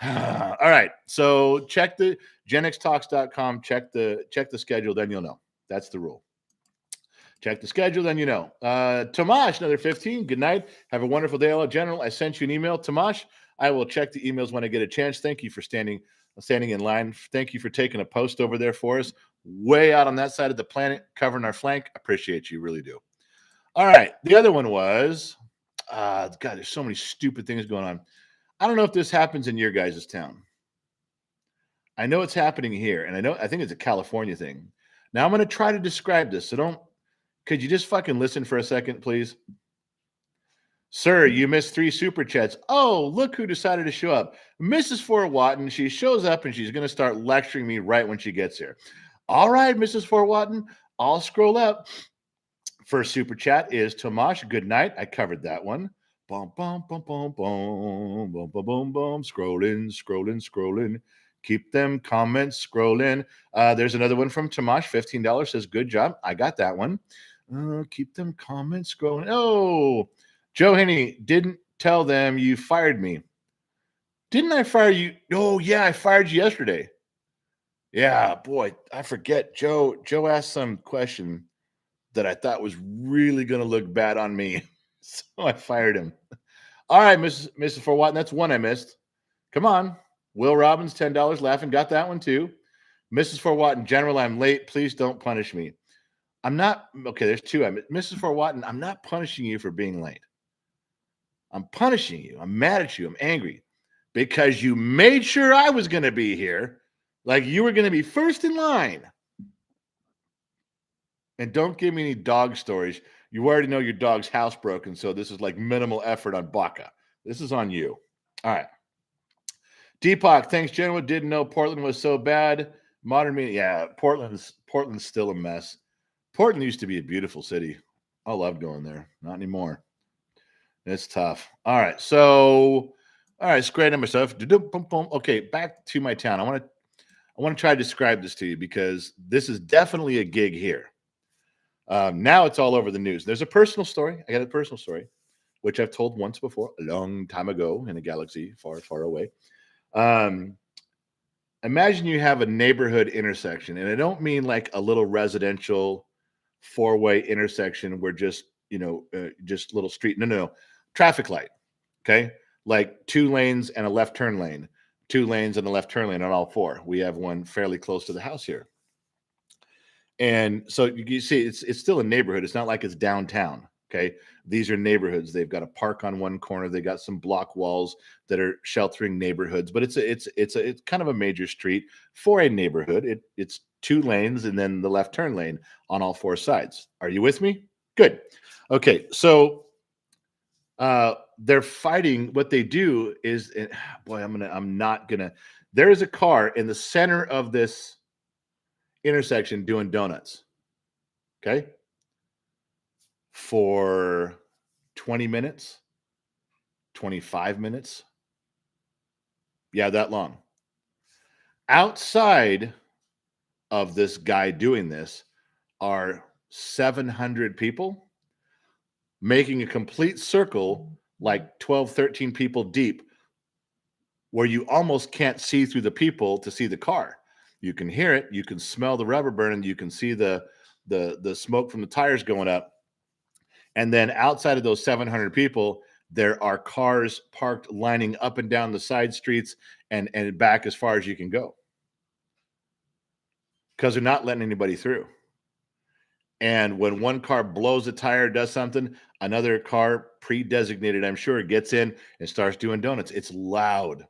All right. So check the genxtalks.com. Check the schedule. Then you'll know. That's the rule. Check the schedule. Then you know. Tomash, another 15. Good night. Have a wonderful day, all General. I sent you an email. Tomash, I will check the emails when I get a chance. Thank you for standing in line. Thank you for taking a post over there for us. Way out on that side of the planet, covering our flank. Appreciate you. Really do. All right. The other one was God, there's so many stupid things going on. I don't know if this happens in your guys' town. I know it's happening here, and I think it's a California thing. Now I'm going to try to describe this. So don't. Could you just fucking listen for a second, please? Sir, you missed 3 super chats. Oh, look who decided to show up. Mrs. Fort Watton. She shows up and she's going to start lecturing me right when she gets here. All right, Mrs. Fort Watton, I'll scroll up. First super chat is Tomash. Good night. I covered that one. Boom, boom, boom, boom, boom, boom, boom, boom, boom. Scrolling, scrolling, scrolling. Keep them comments scrolling. There's another one from Tomash. $15 says, good job. I got that one. Keep them comments scrolling. Oh, Joe Henney, didn't tell them you fired me. Didn't I fire you? Oh, yeah, I fired you yesterday. Yeah, boy, I forget. Joe asked some question that I thought was really going to look bad on me. So I fired him. All right, Mrs. Forwatton, that's one I missed. Come on. Will Robbins, $10, laughing. Got that one too. Mrs. Forwatton, General, I'm late. Please don't punish me. I'm not. Okay, there's two. Mrs. Forwatton, I'm not punishing you for being late. I'm punishing you. I'm mad at you. I'm angry because you made sure I was going to be here. Like you were going to be first in line. And don't give me any dog stories. You already know your dog's housebroken, so this is like minimal effort on Baca. This is on you. All right. Deepak, thanks, General. Didn't know Portland was so bad. Modern media, yeah, Portland's still a mess. Portland used to be a beautiful city. I loved going there. Not anymore. It's tough. All right. So, all right, square number stuff. Okay, back to my town. I want to try to describe this to you because this is definitely a gig here. Now it's all over the news. There's a personal story. I got a personal story, which I've told once before, a long time ago in a galaxy far, far away. Imagine you have a neighborhood intersection, and I don't mean like a little residential 4-way intersection where just little street. No. Traffic light. Okay. Like 2 lanes and a left turn lane, 2 lanes and a left turn lane on all 4. We have one fairly close to the house here. And so you see, it's still a neighborhood. It's not like it's downtown. Okay. These are neighborhoods. They've got a park on one corner. They got some block walls that are sheltering neighborhoods, but it's kind of a major street for a neighborhood. It's 2 lanes and then the left turn lane on all 4 sides. Are you with me? Good. Okay. So, they're fighting. What they do is, boy, there is a car in the center of this intersection doing donuts. Okay. For 20 minutes, 25 minutes. Yeah, that long. Outside of this guy doing this are 700 people making a complete circle, like 12, 13 people deep, where you almost can't see through the people to see the car. You can hear it, you can smell the rubber burning, you can see the smoke from the tires going up. And then outside of those 700 people, there are cars parked lining up and down the side streets and back as far as you can go. Because they're not letting anybody through. And when one car blows a tire, does something, another car, pre-designated, I'm sure, gets in and starts doing donuts. It's loud.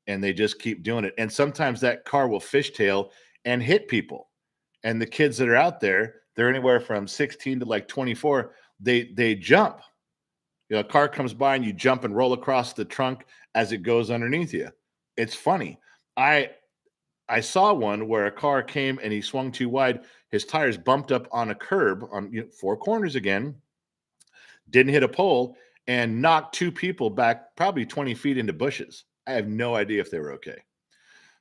And they just keep doing it. And sometimes that car will fishtail and hit people. And the kids that are out there, they're anywhere from 16 to like 24. They jump. A car comes by and you jump and roll across the trunk as it goes underneath you. It's funny. I saw one where a car came and he swung too wide. His tires bumped up on a curb on 4 corners again, didn't hit a pole, and knocked 2 people back probably 20 feet into bushes. I have no idea if they were okay.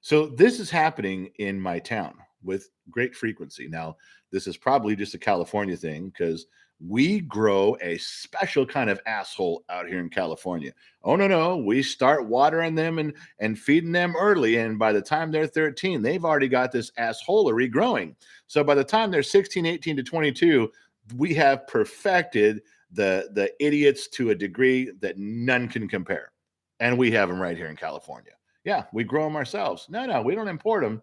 So this is happening in my town with great frequency. Now, this is probably just a California thing because we grow a special kind of asshole out here in California. Oh, no. We start watering them and feeding them early. And by the time they're 13, they've already got this assholery growing. So by the time they're 16, 18 to 22, we have perfected the idiots to a degree that none can compare. And we have them right here in California. Yeah, we grow them ourselves. No, we don't import them.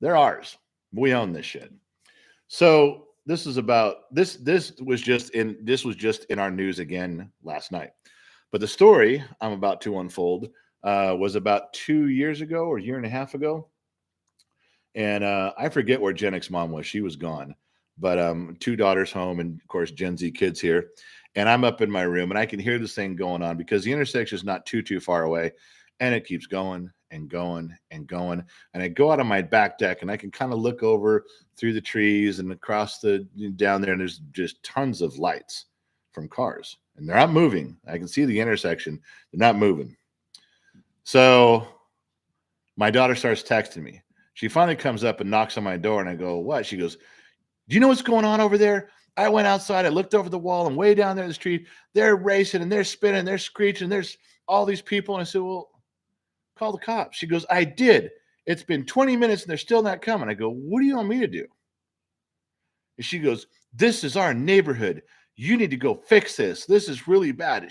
They're ours. We own this shit. So this is about this was just in our news again last night. But the story I'm about to unfold was about 2 years ago or a year and a half ago. And I forget where Gen X mom was. She was gone. But two daughters home, and of course, Gen Z kids here. And I'm up in my room, and I can hear this thing going on because the intersection is not too far away. And it keeps going and going and going. And I go out on my back deck, and I can kind of look over through the trees and across the down there, and there's just tons of lights from cars. And they're not moving. I can see the intersection. They're not moving. So my daughter starts texting me. She finally comes up and knocks on my door, and I go, "What?" She goes, "Do you know what's going on over there?" I went outside. I looked over the wall, and way down there in the street, they're racing and they're spinning, they're screeching. There's all these people. And I said, "Well, call the cops." She goes, "I did. It's been 20 minutes and they're still not coming." I go, "What do you want me to do?" And she goes, "This is our neighborhood. You need to go fix this. This is really bad."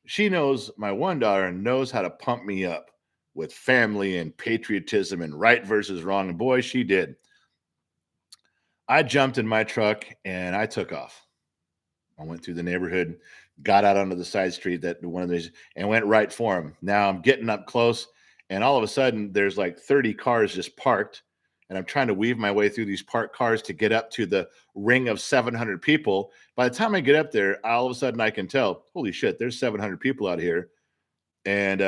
She knows, my one daughter knows how to pump me up with family and patriotism and right versus wrong. And boy, she did. I jumped in my truck and I took off. I went through the neighborhood, got out onto the side street that one of these and went right for him. Now I'm getting up close, and all of a sudden there's like 30 cars just parked, and I'm trying to weave my way through these parked cars to get up to the ring of 700 people. By the time I get up there, all of a sudden I can tell, holy shit, there's 700 people out here. And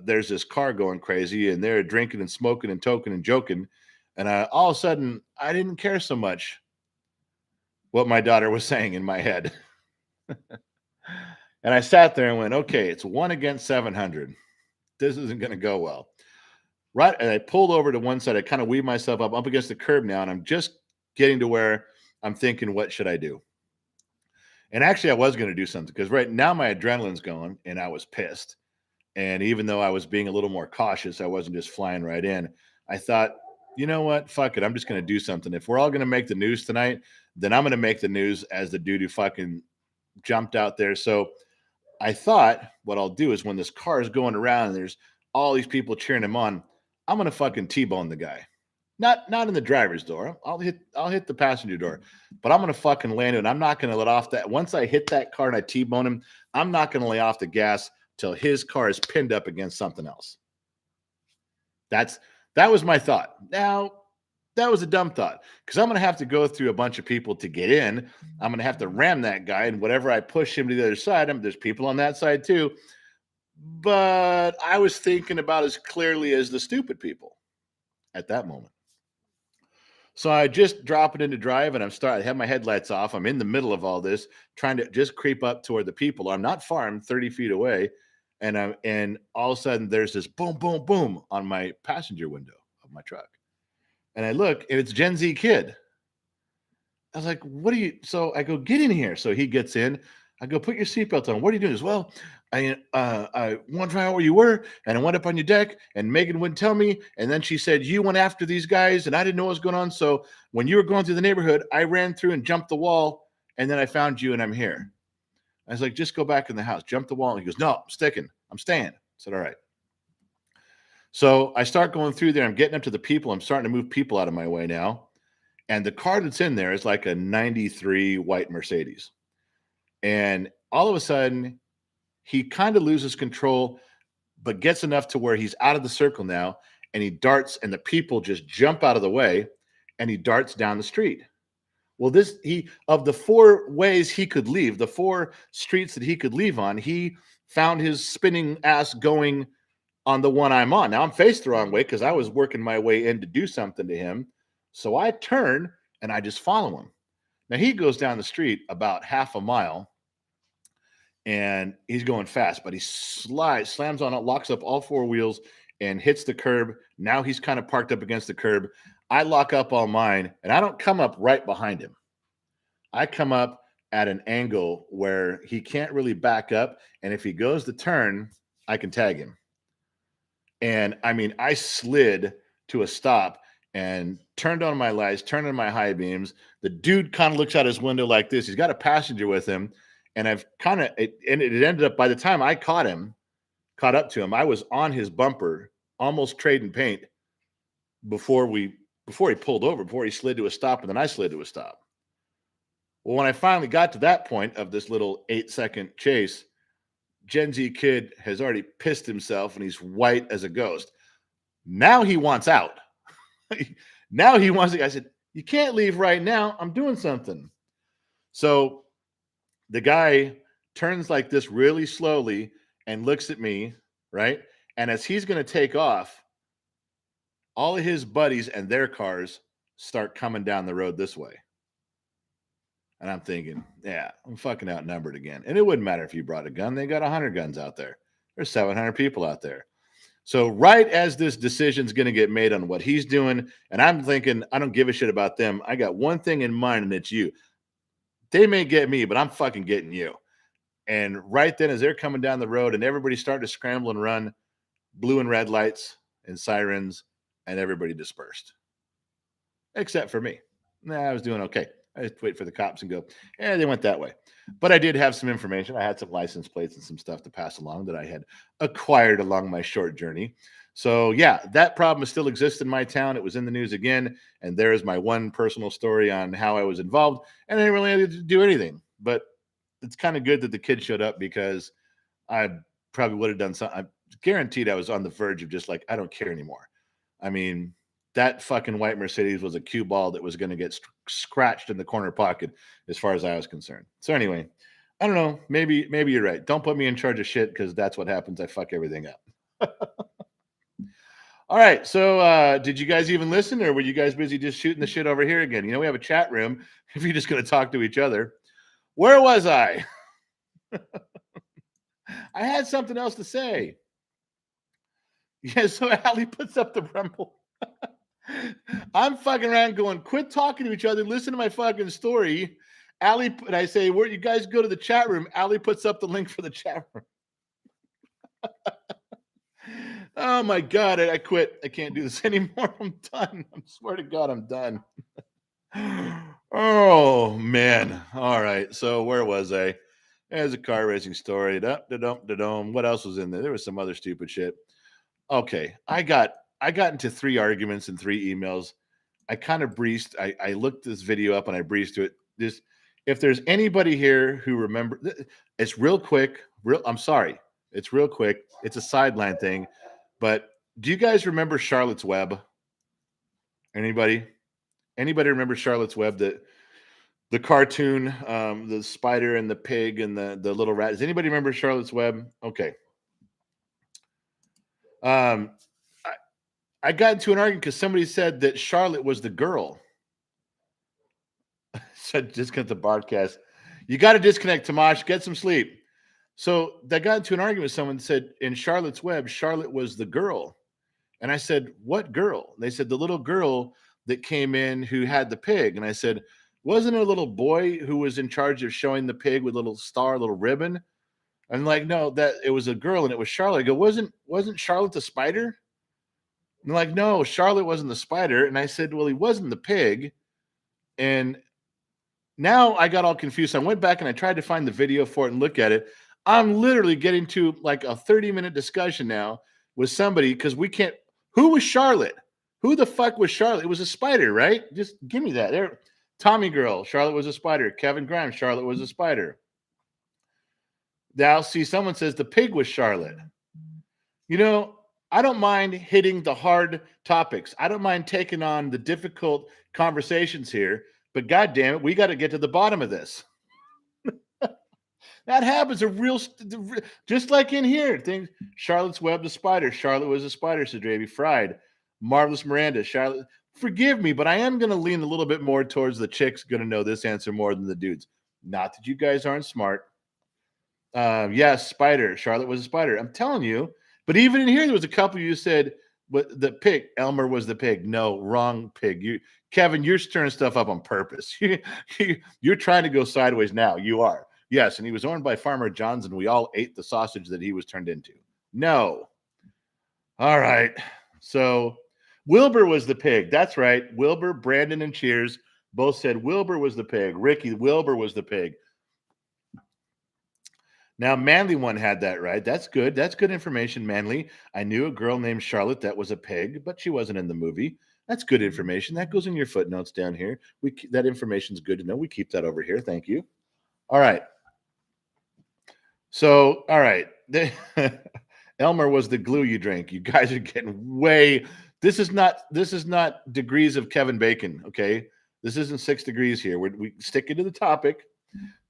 there's this car going crazy, and they're drinking and smoking and toking and joking. And all of a sudden, I didn't care so much what my daughter was saying in my head. And I sat there and went, okay, it's 1 against 700. This isn't going to go well. Right. And I pulled over to one side. I kind of weaved myself up against the curb now. And I'm just getting to where I'm thinking, what should I do? And actually, I was going to do something because right now my adrenaline's going and I was pissed. And even though I was being a little more cautious, I wasn't just flying right in. I thought, you know what? Fuck it. I'm just going to do something. If we're all going to make the news tonight, then I'm going to make the news as the dude who fucking jumped out there. So I thought what I'll do is when this car is going around and there's all these people cheering him on, I'm going to fucking T-bone the guy. Not in the driver's door. I'll hit the passenger door, but I'm going to fucking land it. And I'm not going to let off that. Once I hit that car and I T-bone him, I'm not going to lay off the gas till his car is pinned up against something else. That was my thought. Now, that was a dumb thought because I'm going to have to go through a bunch of people to get in. I'm going to have to ram that guy, and whatever I push him to the other side, there's people on that side too. But I was thinking about as clearly as the stupid people at that moment. So I just drop it into drive, and I have my headlights off. I'm in the middle of all this, trying to just creep up toward the people. I'm not far. I'm 30 feet away. And all of a sudden there's this boom, boom, boom on my passenger window of my truck. And I look, and it's Gen Z kid. I was like, what are you? So I go, get in here. So he gets in. I go, put your seatbelt on. What are you doing? As well, I want to find out where you were, and I went up on your deck, and Megan wouldn't tell me. And then she said you went after these guys, and I didn't know what was going on. So when you were going through the neighborhood, I ran through and jumped the wall, and then I found you, and I'm here. I was like, just go back in the house, jump the wall. And he goes, no, I'm sticking. I'm staying. I said, all right. So I start going through there. I'm getting up to the people. I'm starting to move people out of my way now. And the car that's in there is like a 93 white Mercedes. And all of a sudden, he kind of loses control, but gets enough to where he's out of the circle now. And he darts, and the people just jump out of the way, and he darts down the street. Well, of the 4 ways he could leave, the 4 streets that he could leave on, he found his spinning ass going on the one I'm on. Now I'm faced the wrong way because I was working my way in to do something to him. So I turn and I just follow him. Now he goes down the street about half a mile, and he's going fast, but he slams on it, locks up all 4 wheels, and hits the curb. Now he's kind of parked up against the curb. I lock up all mine, and I don't come up right behind him. I come up at an angle where he can't really back up, and if he goes to turn, I can tag him. And I mean, I slid to a stop and turned on my lights, turned on my high beams. The dude kind of looks out his window like this. He's got a passenger with him, and it ended up, by the time I caught up to him, I was on his bumper, almost trading paint before he pulled over, before he slid to a stop, and then I slid to a stop. Well, when I finally got to that point of this little 8-second chase, Gen Z kid has already pissed himself and he's white as a ghost. Now he wants out. Now he wants to. I said, "You can't leave right now. I'm doing something." So the guy turns like this really slowly and looks at me, right? And as he's going to take off, all of his buddies and their cars start coming down the road this way. And I'm thinking, yeah, I'm fucking outnumbered again. And it wouldn't matter if you brought a gun. They got 100 guns out there. There's 700 people out there. So right as this decision's going to get made on what he's doing, and I'm thinking, I don't give a shit about them. I got one thing in mind, and it's you. They may get me, but I'm fucking getting you. And right then, as they're coming down the road and everybody's starting to scramble and run, blue and red lights and sirens, and everybody dispersed. Except for me. I was doing okay. I just wait for the cops and go, yeah, they went that way. But I did have some information. I had some license plates and some stuff to pass along that I had acquired along my short journey. So, yeah, that problem still exists in my town. It was in the news again. And there is my one personal story on how I was involved. And I didn't really have to do anything. But it's kind of good that the kid showed up because I probably would have done something. I'm guaranteed I was on the verge of just like, I don't care anymore. I mean, that fucking white Mercedes was a cue ball that was going to get scratched in the corner pocket as far as I was concerned. So anyway, I don't know. Maybe you're right. Don't put me in charge of shit because that's what happens. I fuck everything up. All right. So did you guys even listen or were you guys busy just shooting the shit over here again? You know, we have a chat room if you're just going to talk to each other. Where was I? I had something else to say. Yeah, so Allie puts up the rumble. I'm fucking around going, quit talking to each other. Listen to my fucking story. Allie, and I say, where you guys go to the chat room? Allie puts up the link for the chat room. Oh my God, I quit. I can't do this anymore. I'm done. I swear to God, I'm done. Oh man. All right. So where was I? There's a car racing story. What else was in there? There was some other stupid shit. Okay. I got into 3 arguments and 3 emails. I kind of breezed. I looked this video up and I breezed to it. This, if there's anybody here who remember, it's real quick. I'm sorry. It's real quick. It's a sideline thing. But do you guys remember Charlotte's Web? Anybody? Anybody remember Charlotte's Web? The cartoon, the spider and the pig and the little rat. Does anybody remember Charlotte's Web? Okay. I got into an argument because somebody said that Charlotte was the girl. Said disconnect the broadcast. You got to disconnect, Tomash. Get some sleep. So I got into an argument with someone that said in Charlotte's Web, Charlotte was the girl. And I said, what girl? They said the little girl that came in who had the pig. And I said, wasn't it a little boy who was in charge of showing the pig with a little star, a little ribbon? I'm like, no, that it was a girl and it was Charlotte. I go, wasn't Charlotte the spider? And they're like, no, Charlotte wasn't the spider. And I said, well, he wasn't the pig. And now I got all confused. So I went back and I tried to find the video for it and look at it. I'm literally getting to like a 30-minute discussion now with somebody because we can't. Who was Charlotte? Who the fuck was Charlotte? It was a spider, right? Just give me that. There, Tommy Girl, Charlotte was a spider. Kevin Grimes, Charlotte was a spider. Now, see, someone says the pig was Charlotte. You know, I don't mind hitting the hard topics. I don't mind taking on the difficult conversations here. But God damn it, we got to get to the bottom of this. That happens. Just like in here. Things. Charlotte's Web, the spider. Charlotte was a spider, said Davey. Fried. Marvelous Miranda. Charlotte. Forgive me, but I am going to lean a little bit more towards the chicks going to know this answer more than the dudes. Not that you guys aren't smart. Yes, spider. Charlotte was a spider. I'm telling you. But even in here, there was a couple you said, but the pig. Elmer was the pig. No, wrong pig. Kevin, you're stirring stuff up on purpose. You're trying to go sideways now. You are. Yes, and he was owned by Farmer John's, and we all ate the sausage that he was turned into. No. All right. So Wilbur was the pig. That's right. Wilbur, Brandon, and Cheers both said Wilbur was the pig. Ricky, Wilbur was the pig. Now, Manly one had that right. That's good. That's good information, Manly. I knew a girl named Charlotte that was a pig, but she wasn't in the movie. That's good information. That goes in your footnotes down here. That information is good to know. We keep that over here. Thank you. All right. So, all right. Elmer was the glue you drink. You guys are getting way. This is not degrees of Kevin Bacon. Okay, this isn't 6 degrees here. We sticking to the topic.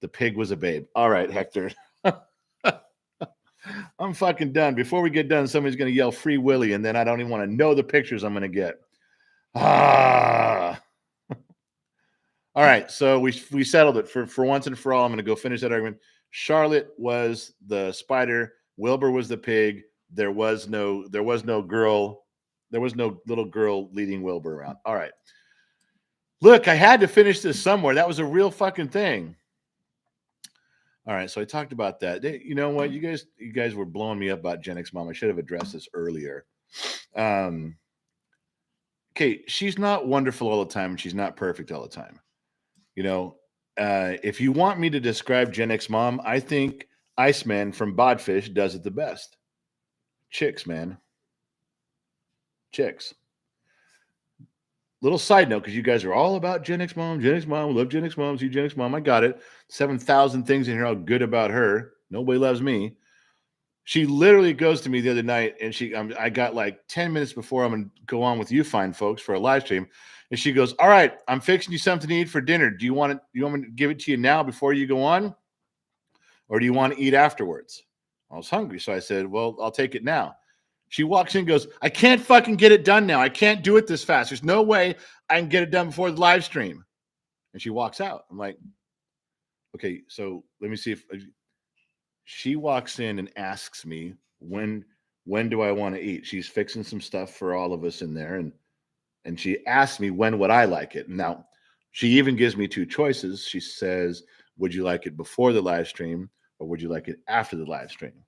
The pig was a babe. All right, Hector. I'm fucking done. Before we get done, somebody's gonna yell "Free Willy," and then I don't even want to know the pictures I'm gonna get. Ah. All right, so we settled it for once and for all. I'm gonna go finish that argument. Charlotte was the spider. Wilbur was the pig. There was no girl. There was no little girl leading Wilbur around. All right. Look, I had to finish this somewhere. That was a real fucking thing. All right, so I talked about that. You know what? You guys were blowing me up about Gen X Mom. I should have addressed this earlier. Okay, she's not wonderful all the time, and she's not perfect all the time. You know, if you want me to describe Gen X Mom, I think Iceman from Bodfish does it the best. Chicks, man. Chicks. Little side note, because you guys are all about Gen X Mom. Gen X Mom, love Gen X Mom, see Gen X Mom. I got it. 7,000 things in here all good about her. Nobody loves me. She literally goes to me the other night, and I got like 10 minutes before I'm going to go on with you fine folks for a live stream. And she goes, all right, I'm fixing you something to eat for dinner. Do you want me to give it to you now before you go on? Or do you want to eat afterwards? I was hungry. So I said, well, I'll take it now. She walks in and goes, I can't fucking get it done now. I can't do it this fast. There's no way I can get it done before the live stream. And she walks out. I'm like, okay, so let me see if she walks in and asks me when do I want to eat? She's fixing some stuff for all of us in there. And she asked me when would I like it. Now, she even gives me two choices. She says, would you like it before the live stream or would you like it after the live stream?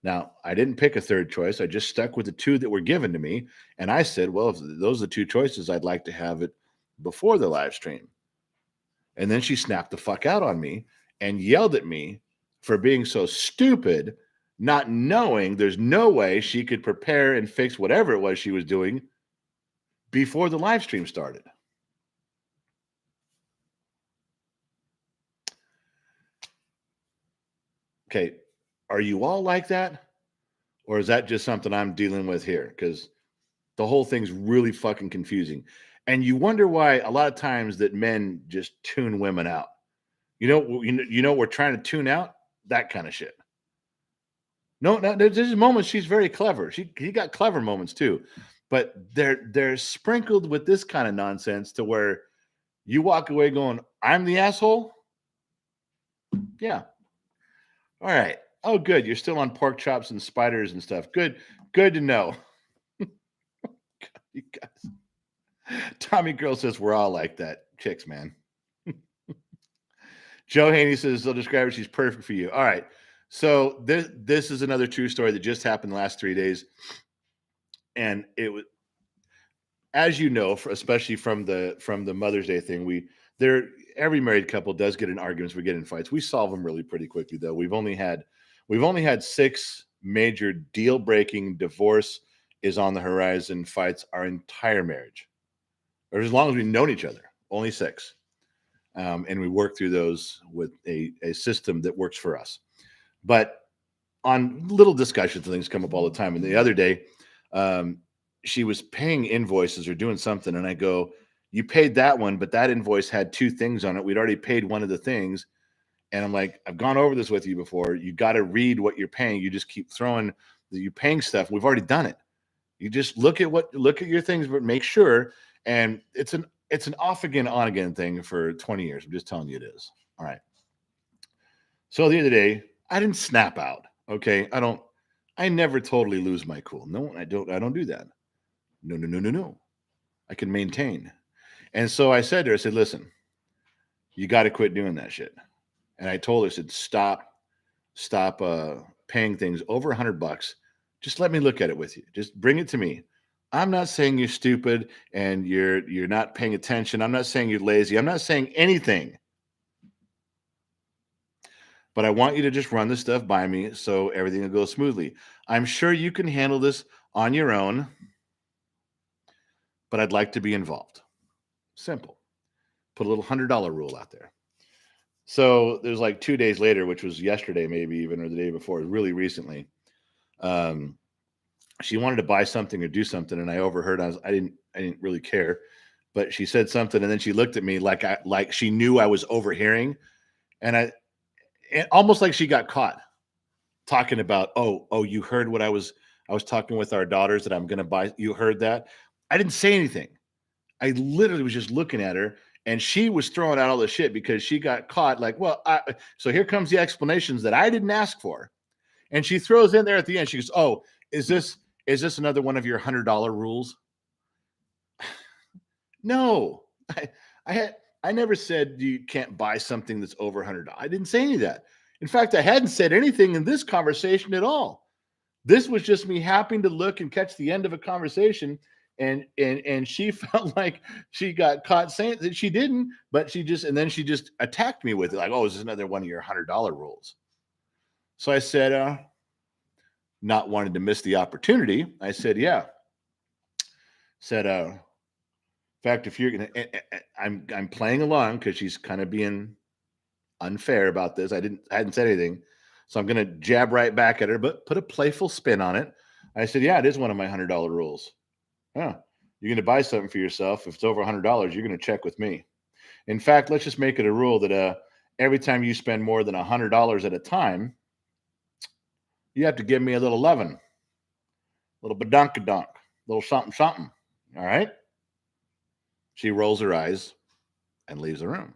Now, I didn't pick a third choice. I just stuck with the two that were given to me. And I said, well, if those are the two choices, I'd like to have it before the live stream. And then she snapped the fuck out on me and yelled at me for being so stupid, not knowing there's no way she could prepare and fix whatever it was she was doing before the live stream started. Okay, are you all like that? Or is that just something I'm dealing with here? Because the whole thing's really fucking confusing. And you wonder why a lot of times that men just tune women out. We're trying to tune out that kind of shit. No, there's moments she's very clever. He got clever moments too, but they're sprinkled with this kind of nonsense to where you walk away going, "I'm the asshole." Yeah. All right. Oh, good. You're still on pork chops and spiders and stuff. Good to know. You guys. Tommy Girl says we're all like that. Chicks, man. Joe Haney says they'll describe her. She's perfect for you. All right. So this is another true story that just happened the last 3 days. And it was, as you know, especially from the Mother's Day thing, every married couple does get in arguments. We get in fights. We solve them really pretty quickly, though. We've only had 6 major deal-breaking divorce is on the horizon fights our entire marriage, or as long as we've known each other. Only 6, and we work through those with a system that works for us. But on little discussions and things come up all the time. And the other day, she was paying invoices or doing something, and I go, you paid that one, but that invoice had 2 things on it. We'd already paid one of the things. And I'm like, I've gone over this with you before. You got to read what you're paying. You just keep throwing you're paying stuff. We've already done it. You just look at your things, but make sure. And it's an off again, on again thing for 20 years. I'm just telling you it is. All right. So the other day, I didn't snap out. Okay. I never totally lose my cool. No, I don't do that. No. I can maintain. And so I said to her, I said, listen, you got to quit doing that shit. And I told her, I said, stop paying things over $100. Just let me look at it with you. Just bring it to me. I'm not saying you're stupid and you're not paying attention. I'm not saying you're lazy. I'm not saying anything. But I want you to just run this stuff by me so everything will go smoothly. I'm sure you can handle this on your own, but I'd like to be involved. Simple. Put a little $100 rule out there. So there's like 2 days later, which was yesterday, maybe even, or the day before, really recently. She wanted to buy something or do something, and I overheard. I didn't really care, but she said something, and then she looked at me like she knew I was overhearing, and almost like she got caught talking about, oh, you heard what I was talking with our daughters that I'm going to buy. You heard that? I didn't say anything. I literally was just looking at her, and she was throwing out all the shit because she got caught. Like, well, so here comes the explanations that I didn't ask for, and she throws in there at the end. She goes, "Oh, is this another one of your $100 rules?" No, I never said you can't buy something that's over $100. I didn't say any of that. In fact, I hadn't said anything in this conversation at all. This was just me happening to look and catch the end of a conversation, and she felt like she got caught saying that she didn't, but she just attacked me with it, like, "Oh, is this another one of your $100 rules?" So I said, not wanting to miss the opportunity, I said, "Yeah." Said, in fact, if you're gonna, I'm playing along because she's kind of being unfair about this. I hadn't said anything, so I'm gonna jab right back at her, but put a playful spin on it. I said, "Yeah, it is one of my $100 rules. Huh. You're gonna buy something for yourself. If it's over $100, you're gonna check with me. In fact, let's just make it a rule that every time you spend more than $100 at a time, you have to give me a little lovin', a little badunkadunk, a little something something. All right?" She rolls her eyes and leaves the room.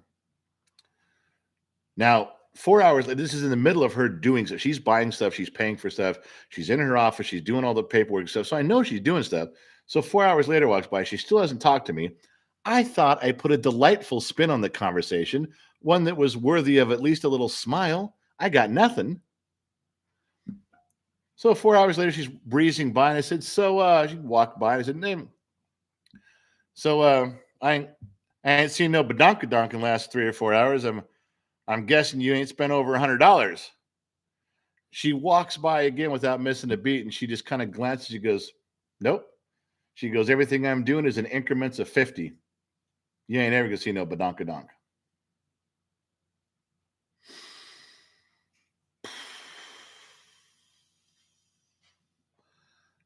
Now, 4 hours later, this is in the middle of her doing stuff. She's buying stuff, she's paying for stuff, she's in her office, she's doing all the paperwork stuff. So I know she's doing stuff. So 4 hours later walks by, she still hasn't talked to me. I thought I put a delightful spin on the conversation, one that was worthy of at least a little smile. I got nothing. So 4 hours later, she's breezing by, and I said, "So she walked by, and I said, "Name." So I ain't seen no badonkadonk in the last 3 or 4 hours. I'm guessing you ain't spent over $100. She walks by again without missing a beat, and she just kind of glances. She goes, "Nope." She goes, "Everything I'm doing is in increments of 50. You ain't ever gonna see no badonkadonk."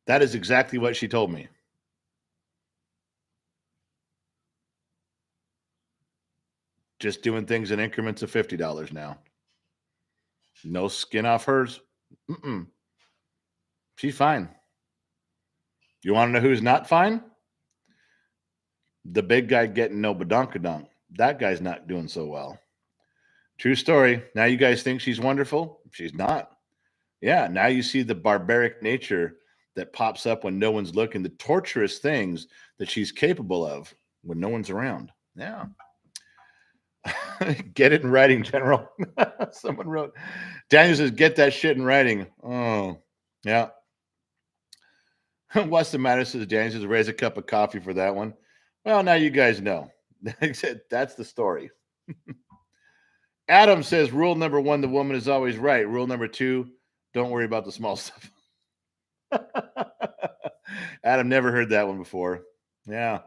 That is exactly what she told me. Just doing things in increments of $50 now. No skin off hers. Mm-mm. She's fine. You want to know who's not fine? The big guy getting no badonkadonk. That guy's not doing so well. True story. Now you guys think she's wonderful? She's not. Yeah, now you see the barbaric nature that pops up when no one's looking, the torturous things that she's capable of when no one's around. Yeah. Get it in writing, General. Someone wrote. Daniel says, "Get that shit in writing." Oh, yeah. What's the matter? Says Daniel says, "Raise a cup of coffee for that one." Well, now you guys know. That's the story. Adam says, "Rule number 1, the woman is always right. Rule number 2, don't worry about the small stuff." Adam never heard that one before. Yeah.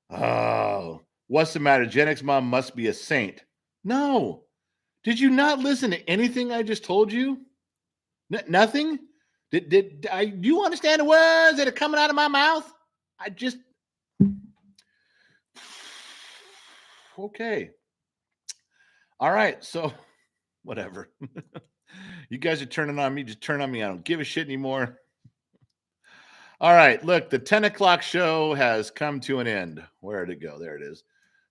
Oh, what's the matter? Gen X mom must be a saint. No. Did you not listen to anything I just told you? Nothing? Do you understand the words that are coming out of my mouth? I just okay. All right, so whatever. You guys are turning on me. Just turn on me. I don't give a shit anymore. All right, look, the 10 o'clock show has come to an end. Where did it go? There it is.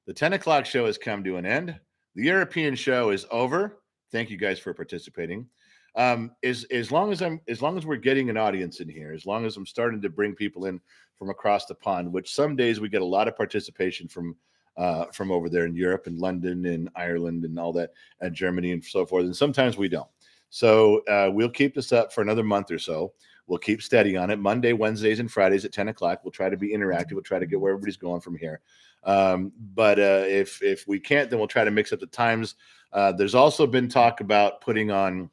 The 10 o'clock show has come to an end. The European show is over. Thank you guys for participating. As long as we're getting an audience in here, as long as I'm starting to bring people in from across the pond, which some days we get a lot of participation from over there in Europe and London and Ireland and all that, and Germany and so forth, and sometimes we don't. So we'll keep this up for another month or so. We'll keep steady on it. Monday, Wednesdays, and Fridays at 10 o'clock. We'll try to be interactive. We'll try to get where everybody's going from here. But if we can't, then we'll try to mix up the times. There's also been talk about putting on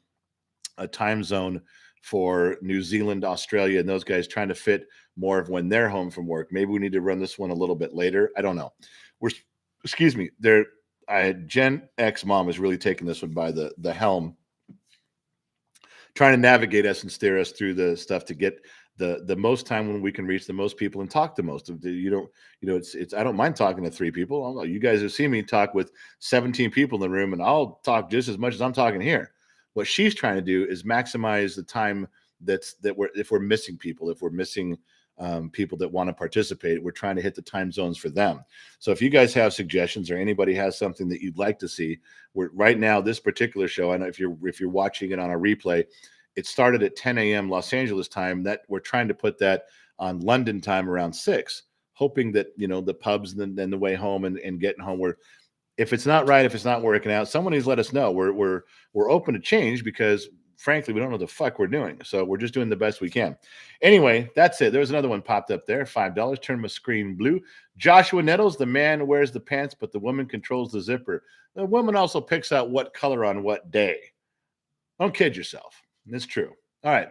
a time zone for New Zealand, Australia, and those guys trying to fit more of when they're home from work. Maybe we need to run this one a little bit later. I don't know. We're excuse me. Gen X mom is really taking this one by the helm, trying to navigate us and steer us through the stuff to get the most time when we can reach the most people and talk to most of the, it's I don't mind talking to 3 people. You guys have seen me talk with 17 people in the room, and I'll talk just as much as I'm talking here. What she's trying to do is maximize the time if we're missing people, if we're missing people that want to participate, we're trying to hit the time zones for them. So if you guys have suggestions or anybody has something that you'd like to see, we're right now, this particular show, I know if you're watching it on a replay, it started at 10 a.m. Los Angeles time. That we're trying to put that on London time around 6, hoping that the pubs and then the way home and getting home, where if it's not right, if it's not working out, someone needs to let us know. We're open to change, because frankly, we don't know the fuck we're doing. So we're just doing the best we can. Anyway, that's it. There was another one popped up there. $5. Turn my screen blue. Joshua Nettles, the man wears the pants, but the woman controls the zipper. The woman also picks out what color on what day. Don't kid yourself. It's true. All right.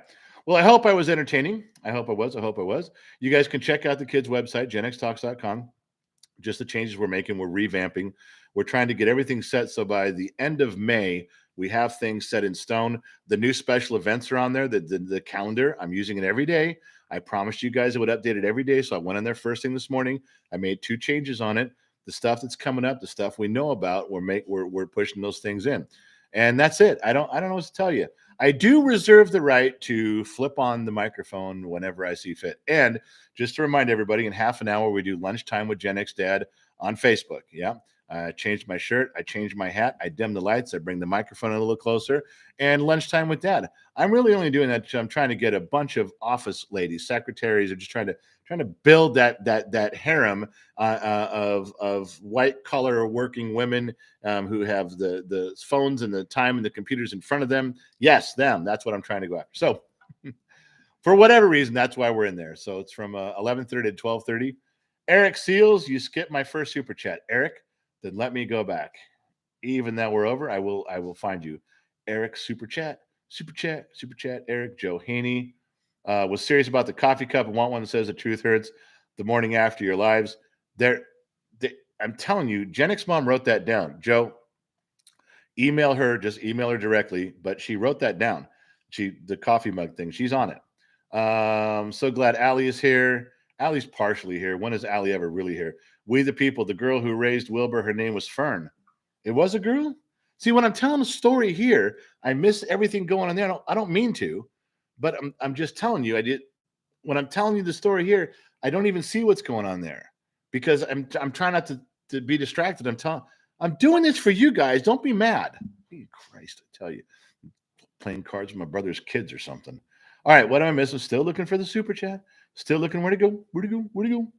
Well, I hope I was entertaining. I hope I was. You guys can check out the kids' website, genxtalks.com. Just the changes we're making. We're revamping. We're trying to get everything set so by the end of May, we have things set in stone. The new special events are on there. The calendar, I'm using it every day. I promised you guys I would update it every day. So I went on there first thing this morning. I made 2 changes on it. The stuff that's coming up, the stuff we know about, we're pushing those things in. And that's it. I don't know what to tell you. I do reserve the right to flip on the microphone whenever I see fit. And just to remind everybody, in half an hour, we do Lunchtime with Gen X Dad on Facebook. Yeah. I changed my shirt. I changed my hat. I dim the lights. I bring the microphone a little closer. And Lunchtime with Dad. I'm really only doing that because I'm trying to get a bunch of office ladies, secretaries, are just trying to build that harem of white collar working women who have the phones and the time and the computers in front of them. Yes, them. That's what I'm trying to go after. So for whatever reason, that's why we're in there. So it's from 11:30 to 12:30. Eric Seals, you skipped my first super chat. Eric, then let me go back. Even though we're over, I will find you. Eric, super chat. Eric, Joe Haney was serious about the coffee cup and want one that says the truth hurts the morning after your lives. I'm telling you, Gen X Mom wrote that down. Joe, just email her directly, but she wrote that down. The coffee mug thing, she's on it. So glad Allie is here. Allie's partially here. When is Allie ever really here? We the People, the girl who raised Wilbur, her name was Fern. It was a girl? See, when I'm telling a story here, I miss everything going on there. I don't mean to, but I'm just telling you, when I'm telling you the story here, I don't even see what's going on there, because I'm trying not to be distracted. I'm doing this for you guys. Don't be mad. Christ, I tell you, playing cards with my brother's kids or something. All right, what am I missing? Still looking for the super chat. Still looking. Where'd it go?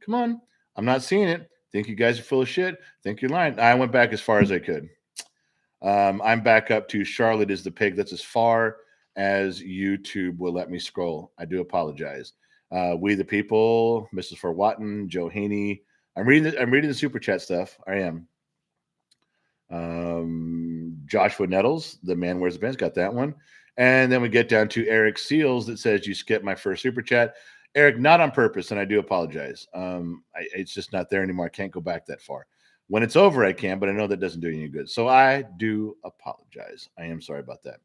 Come on. I'm not seeing it. Think you guys are full of shit. Think you're lying. I went back as far as I could. I'm back up to Charlotte is the pig. That's as far as YouTube will let me scroll. I do apologize. We the People, Mrs. Fort Watton, Joe Haney. I'm reading the super chat stuff. I am. Joshua Nettles, the man wears the pants, got that one. And then we get down to Eric Seals that says you skipped my first super chat. Eric, not on purpose, and I do apologize. It's just not there anymore. I can't go back that far. When it's over, I can, but I know that doesn't do you any good. So I do apologize. I am sorry about that.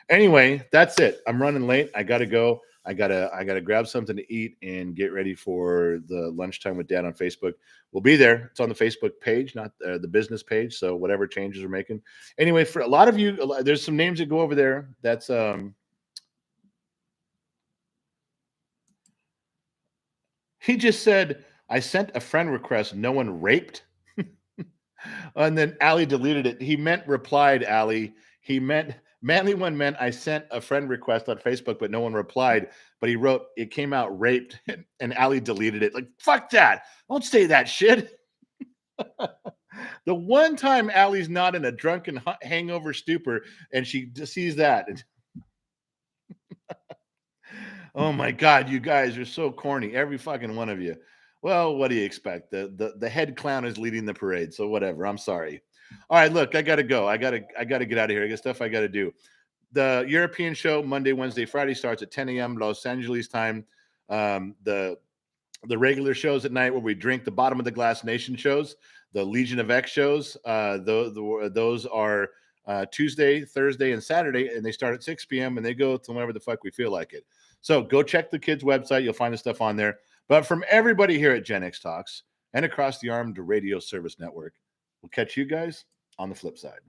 Anyway, that's it. I'm running late. I got to go. I gotta grab something to eat and get ready for the Lunchtime with Dad on Facebook. We'll be there. It's on the Facebook page, not the business page. So whatever changes we're making. Anyway, for a lot of you, there's some names that go over there. That's he just said, I sent a friend request. No one raped. And then Allie deleted it. He meant replied, Allie. He meant Manly One meant I sent a friend request on Facebook, but no one replied. But he wrote, it came out raped, and Allie deleted it. Like, fuck that. Don't say that shit. The one time Allie's not in a drunken hangover stupor and she sees that. Oh my God, you guys are so corny. Every fucking one of you. Well, what do you expect? The head clown is leading the parade. So whatever. I'm sorry. All right, look, I gotta go. I gotta get out of here. I got stuff I gotta do. The European show, Monday, Wednesday, Friday, starts at 10 a.m. Los Angeles time. The regular shows at night where we drink the bottom of the glass nation shows, the Legion of X shows, those are Tuesday, Thursday, and Saturday, and they start at 6 p.m. and they go to whenever the fuck we feel like it. So go check the kids' website. You'll find the stuff on there. But from everybody here at Gen X Talks and across the Armed Radio Service Network, we'll catch you guys on the flip side.